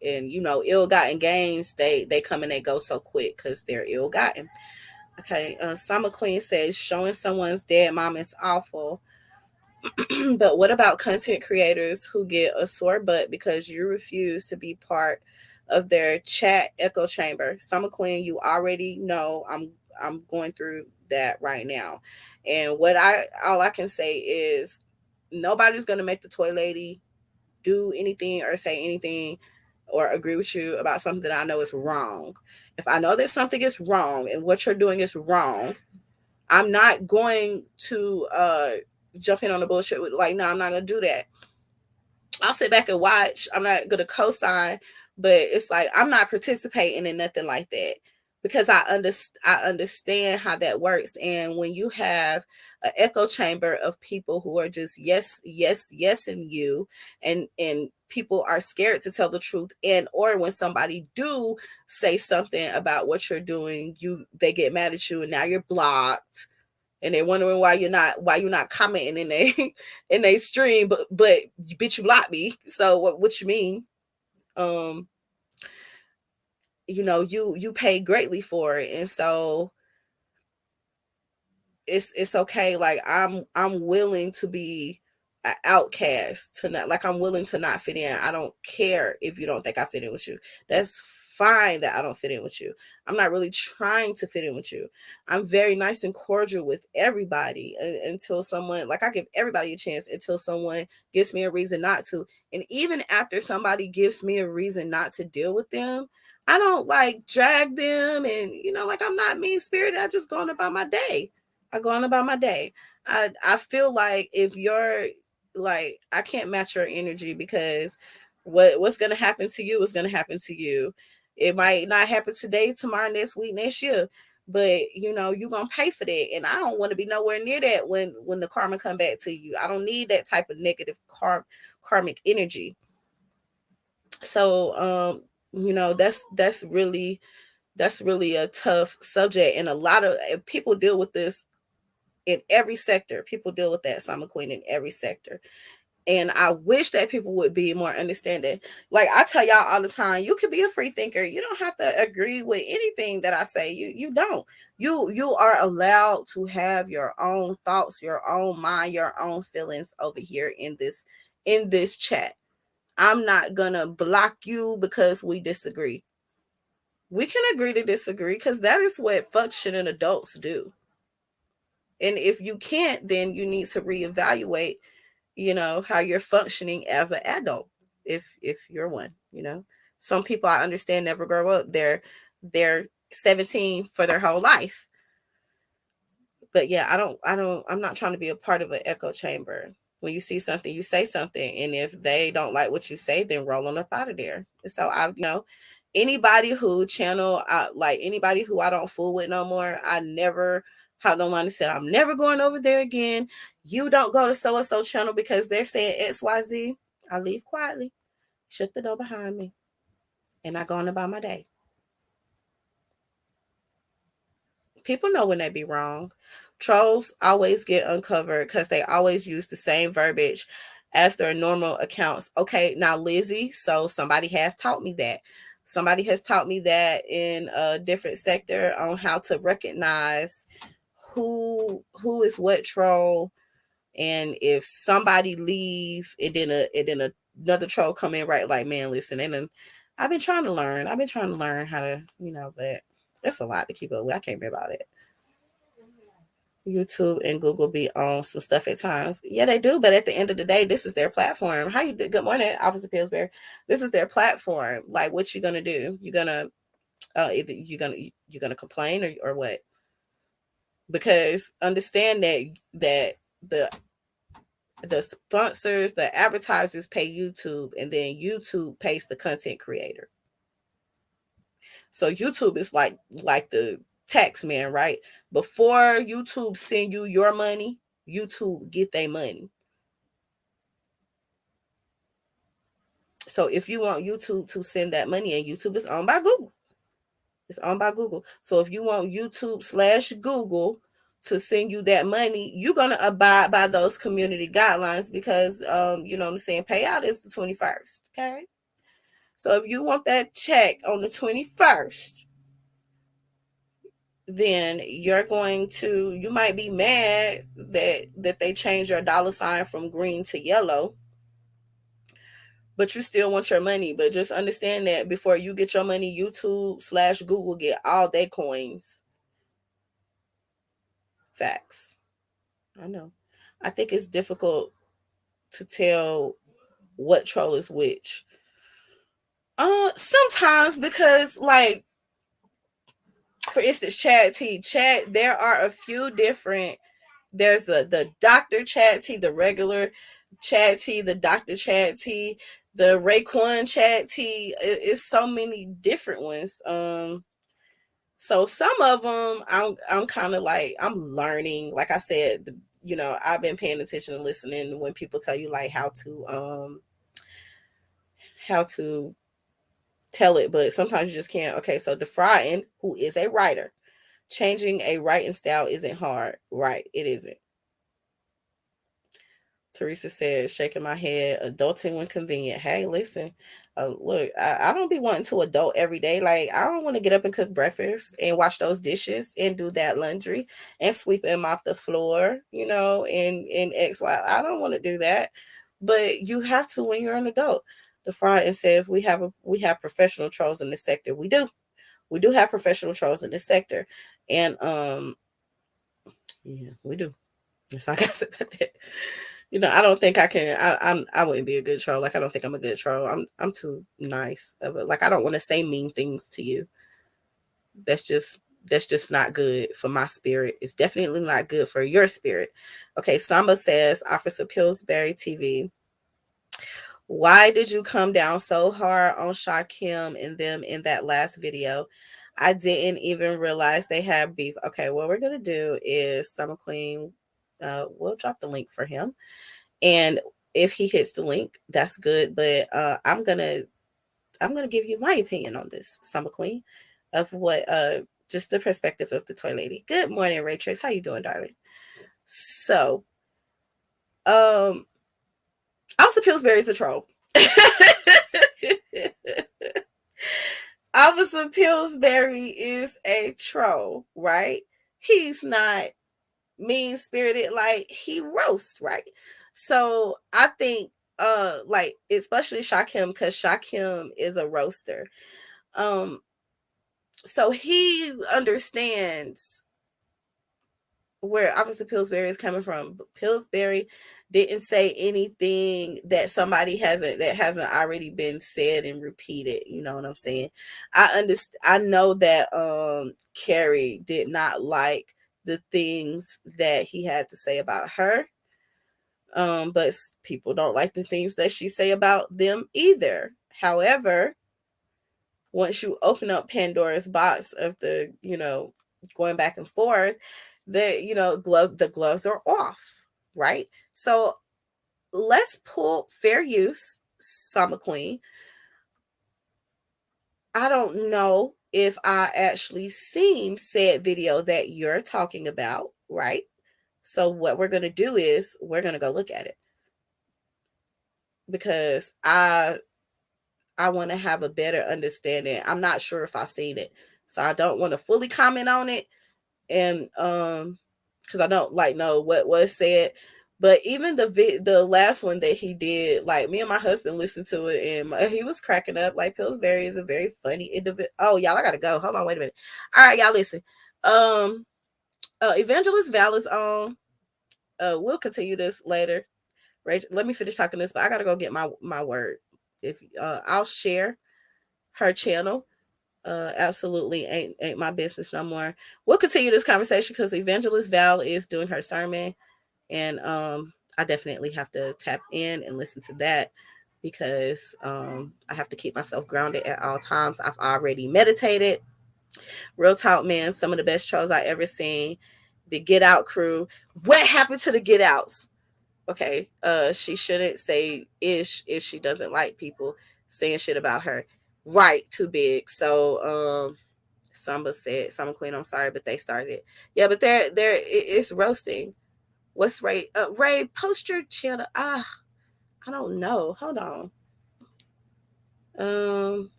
And you know, ill-gotten gains, they come and they go so quick because they're ill-gotten. Okay, Summer Queen says showing someone's dead mom is awful. But what about content creators who get a sore butt because you refuse to be part of their chat echo chamber? Summer Queen, you already know I'm going through that right now. And what I all I can say is nobody's gonna make the toy lady do anything or say anything or agree with you about something that I know is wrong. If I know that something is wrong and what you're doing is wrong, I'm not going to jump in on the bullshit with, like, no, I'm not gonna do that. I'll sit back and watch. I'm not gonna co-sign, but it's like I'm not participating in nothing like that because I understand how that works. And when you have an echo chamber of people who are just yes, yes, yes, and you, and people are scared to tell the truth, and or when somebody do say something about what you're doing, they get mad at you, and now you're blocked and they're wondering why you're not commenting in they in they stream, but bitch, you blocked me. So what you mean? Um, you know, you pay greatly for it, and so it's okay. Like I'm willing to be an outcast to not, like, I'm willing to not fit in. I don't care if you don't think I fit in with you. That's fine that I don't fit in with you. I'm not really trying to fit in with you. I'm very nice and cordial with everybody until someone, like, I give everybody a chance until someone gives me a reason not to. And even after somebody gives me a reason not to deal with them, I don't like drag them, and you know, like, I'm not mean spirited. I just go on about my day. I go on about my day. I feel like if you're like, I can't match your energy because what's gonna happen to you is gonna happen to you. It might not happen today, tomorrow, next week, next year, but you know you're gonna pay for that. And I don't want to be nowhere near that when the karma come back to you. I don't need that type of negative karmic energy. So you know, that's really a tough subject, and a lot of people deal with this in every sector. People deal with that, Summer Queen, in every sector. And I wish that people would be more understanding. Like I tell y'all all the time, you can be a free thinker. You don't have to agree with anything that I say. You don't. You are allowed to have your own thoughts, your own mind, your own feelings over here in this chat. I'm not gonna block you because we disagree. We can agree to disagree because that is what functioning adults do. And if you can't, then you need to reevaluate, you know, how you're functioning as an adult, if you're one, you know. Some people, I understand, never grow up. They're 17 for their whole life. But yeah, I'm not trying to be a part of an echo chamber. When you see something, you say something, and if they don't like what you say, then roll on up out of there. So I, you know, anybody who channel, like anybody who I don't fool with no more, I never How no one said, I'm never going over there again. You don't go to so and so channel because they're saying XYZ. I leave quietly, shut the door behind me, and I go on about my day. People know when they be wrong. Trolls always get uncovered because they always use the same verbiage as their normal accounts. Okay, now Lizzie, so somebody has taught me that. Somebody has taught me that in a different sector on how to recognize who is what troll, and if somebody leave and then another troll come in, right, like, man, listen, and then I've been trying to learn. I've been trying to learn how to, but it's a lot to keep up with. I can't be about it. YouTube and Google be on some stuff at times. Yeah, they do, but at the end of the day, this is their platform. How you do? Good morning, Officer Pillsbury. This is their platform. Like, what you gonna do? You gonna either you're gonna complain, or what? Because understand that the sponsors, the advertisers pay YouTube, and then YouTube pays the content creator. So YouTube is like the tax man, right? Before YouTube send you your money, YouTube get their money. So if you want YouTube to send that money, and YouTube is owned by Google, it's owned by Google. So if you want YouTube/Google to send you that money, you're gonna abide by those community guidelines, because you know what I'm saying, payout is the 21st. Okay. So if you want that check on the 21st, then you might be mad that they changed your dollar sign from green to yellow, but you still want your money. But just understand that before you get your money, YouTube/Google get all their coins. Facts. I know. I think it's difficult to tell what troll is which. Sometimes, because, like, for instance, Chad, there are a few different. There's the Dr. Chad T, the regular Chad T, the Dr. Chad T, the Raekwon Chad T. It's so many different ones. So some of them I'm kind of like, I'm learning. Like I said, I've been paying attention and listening when people tell you, like, how to tell it, but sometimes you just can't. Okay, so Defrying, who is a writer, changing a writing style isn't hard. Right, it isn't. Teresa said, shaking my head, adulting when convenient. Hey, listen, look, I don't be wanting to adult every day. Like, I don't want to get up and cook breakfast and wash those dishes and do that laundry and sweep and mop the floor, and X, Y. I don't want to do that. But you have to when you're an adult. The Friday says we have professional trolls in this sector. We do. We do have professional trolls in this sector. And yeah, we do. That's all I got about that. I don't think I can. I wouldn't be a good troll. Like, I don't think I'm a good troll. I'm too nice of it. Like, I don't want to say mean things to you. That's just not good for my spirit. It's definitely not good for your spirit. Okay, Samba says, Officer Pillsbury TV, why did you come down so hard on Shakim and them in that last video? I didn't even realize they had beef. Okay, what we're gonna do is Summer Queen. We'll drop the link for him. And if he hits the link, that's good. But I'm gonna give you my opinion on this, Summer Queen, of what just the perspective of the toy lady. Good morning, Ray Trace. How you doing, darling? So, Officer Pillsbury is a troll. Officer Pillsbury is a troll, right? He's not mean spirited, like, he roasts, right? So I think like, especially Shakim, because Shakim is a roaster. So he understands where Officer Pillsbury is coming from. But Pillsbury didn't say anything that hasn't already been said and repeated. You know what I'm saying? I know that Carrie did not like the things that he had to say about her. But people don't like the things that she say about them either. However, once you open up Pandora's box of the, going back and forth, The gloves are off, right? So let's pull fair use, Summer Queen. I don't know if I actually seen said video that you're talking about, right? So what we're gonna do is we're gonna go look at it because I want to have a better understanding. I'm not sure if I seen it, so I don't want to fully comment on it, and because I don't like know what was said. But even the last one that he did, like me and my husband listened to it, and he was cracking up. Like Pillsbury is a very funny individual. Oh, y'all, I gotta go. Hold on, wait a minute. All right, y'all, listen. Um, Evangelist Val is on. We'll continue this later. Rachel, let me finish talking this, but I gotta go get my word. If I'll share her channel. Absolutely ain't my business no more. We'll continue this conversation because Evangelist Val is doing her sermon, and I definitely have to tap in and listen to that because I have to keep myself grounded at all times. I've already meditated. Real talk, man. Some of the best shows I ever seen. The Get Out crew. What happened to the Get Outs? Okay, she shouldn't say ish if she doesn't like people saying shit about her. Right, too big. So Summer Queen, I'm sorry, but they started. Yeah, but it's roasting. What's Ray? Ray, post your channel. I don't know. Hold on.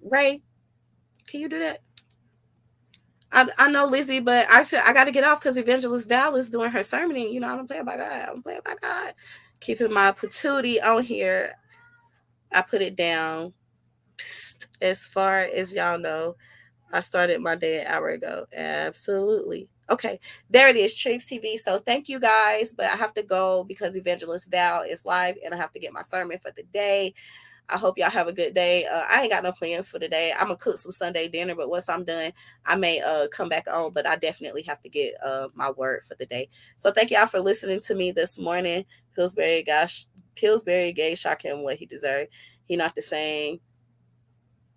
Ray, can you do that? I know Lizzie, but I got to get off because Evangelist Val is doing her sermon. And, I don't play about God. I don't play about God. Keeping my patootie on here. I put it down. Psst, as far as y'all know, I started my day an hour ago. Absolutely. Okay, there it is, Tricks TV. So thank you guys, but I have to go because Evangelist Val is live and I have to get my sermon for the day. I hope y'all have a good day. I ain't got no plans for today. I'm gonna cook some Sunday dinner, but once I'm done, I may come back on. But I definitely have to get my word for the day. So thank y'all for listening to me this morning. Pillsbury gave Shaquem what he deserved. He not the same.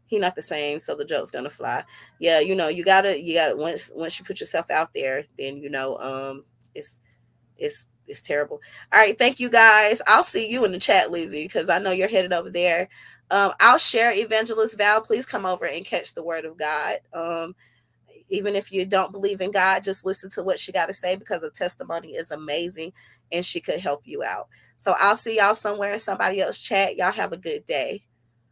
He not the same, so the joke's gonna fly. Yeah, you gotta once you put yourself out there, then it's it's terrible. All right, thank you guys. I'll see you in the chat, Lizzie, because I know you're headed over there. I'll share Evangelist Val. Please come over and catch the word of God. Even if you don't believe in God, just listen to what she got to say because the testimony is amazing and she could help you out. So I'll see y'all somewhere in somebody else's chat. Y'all have a good day.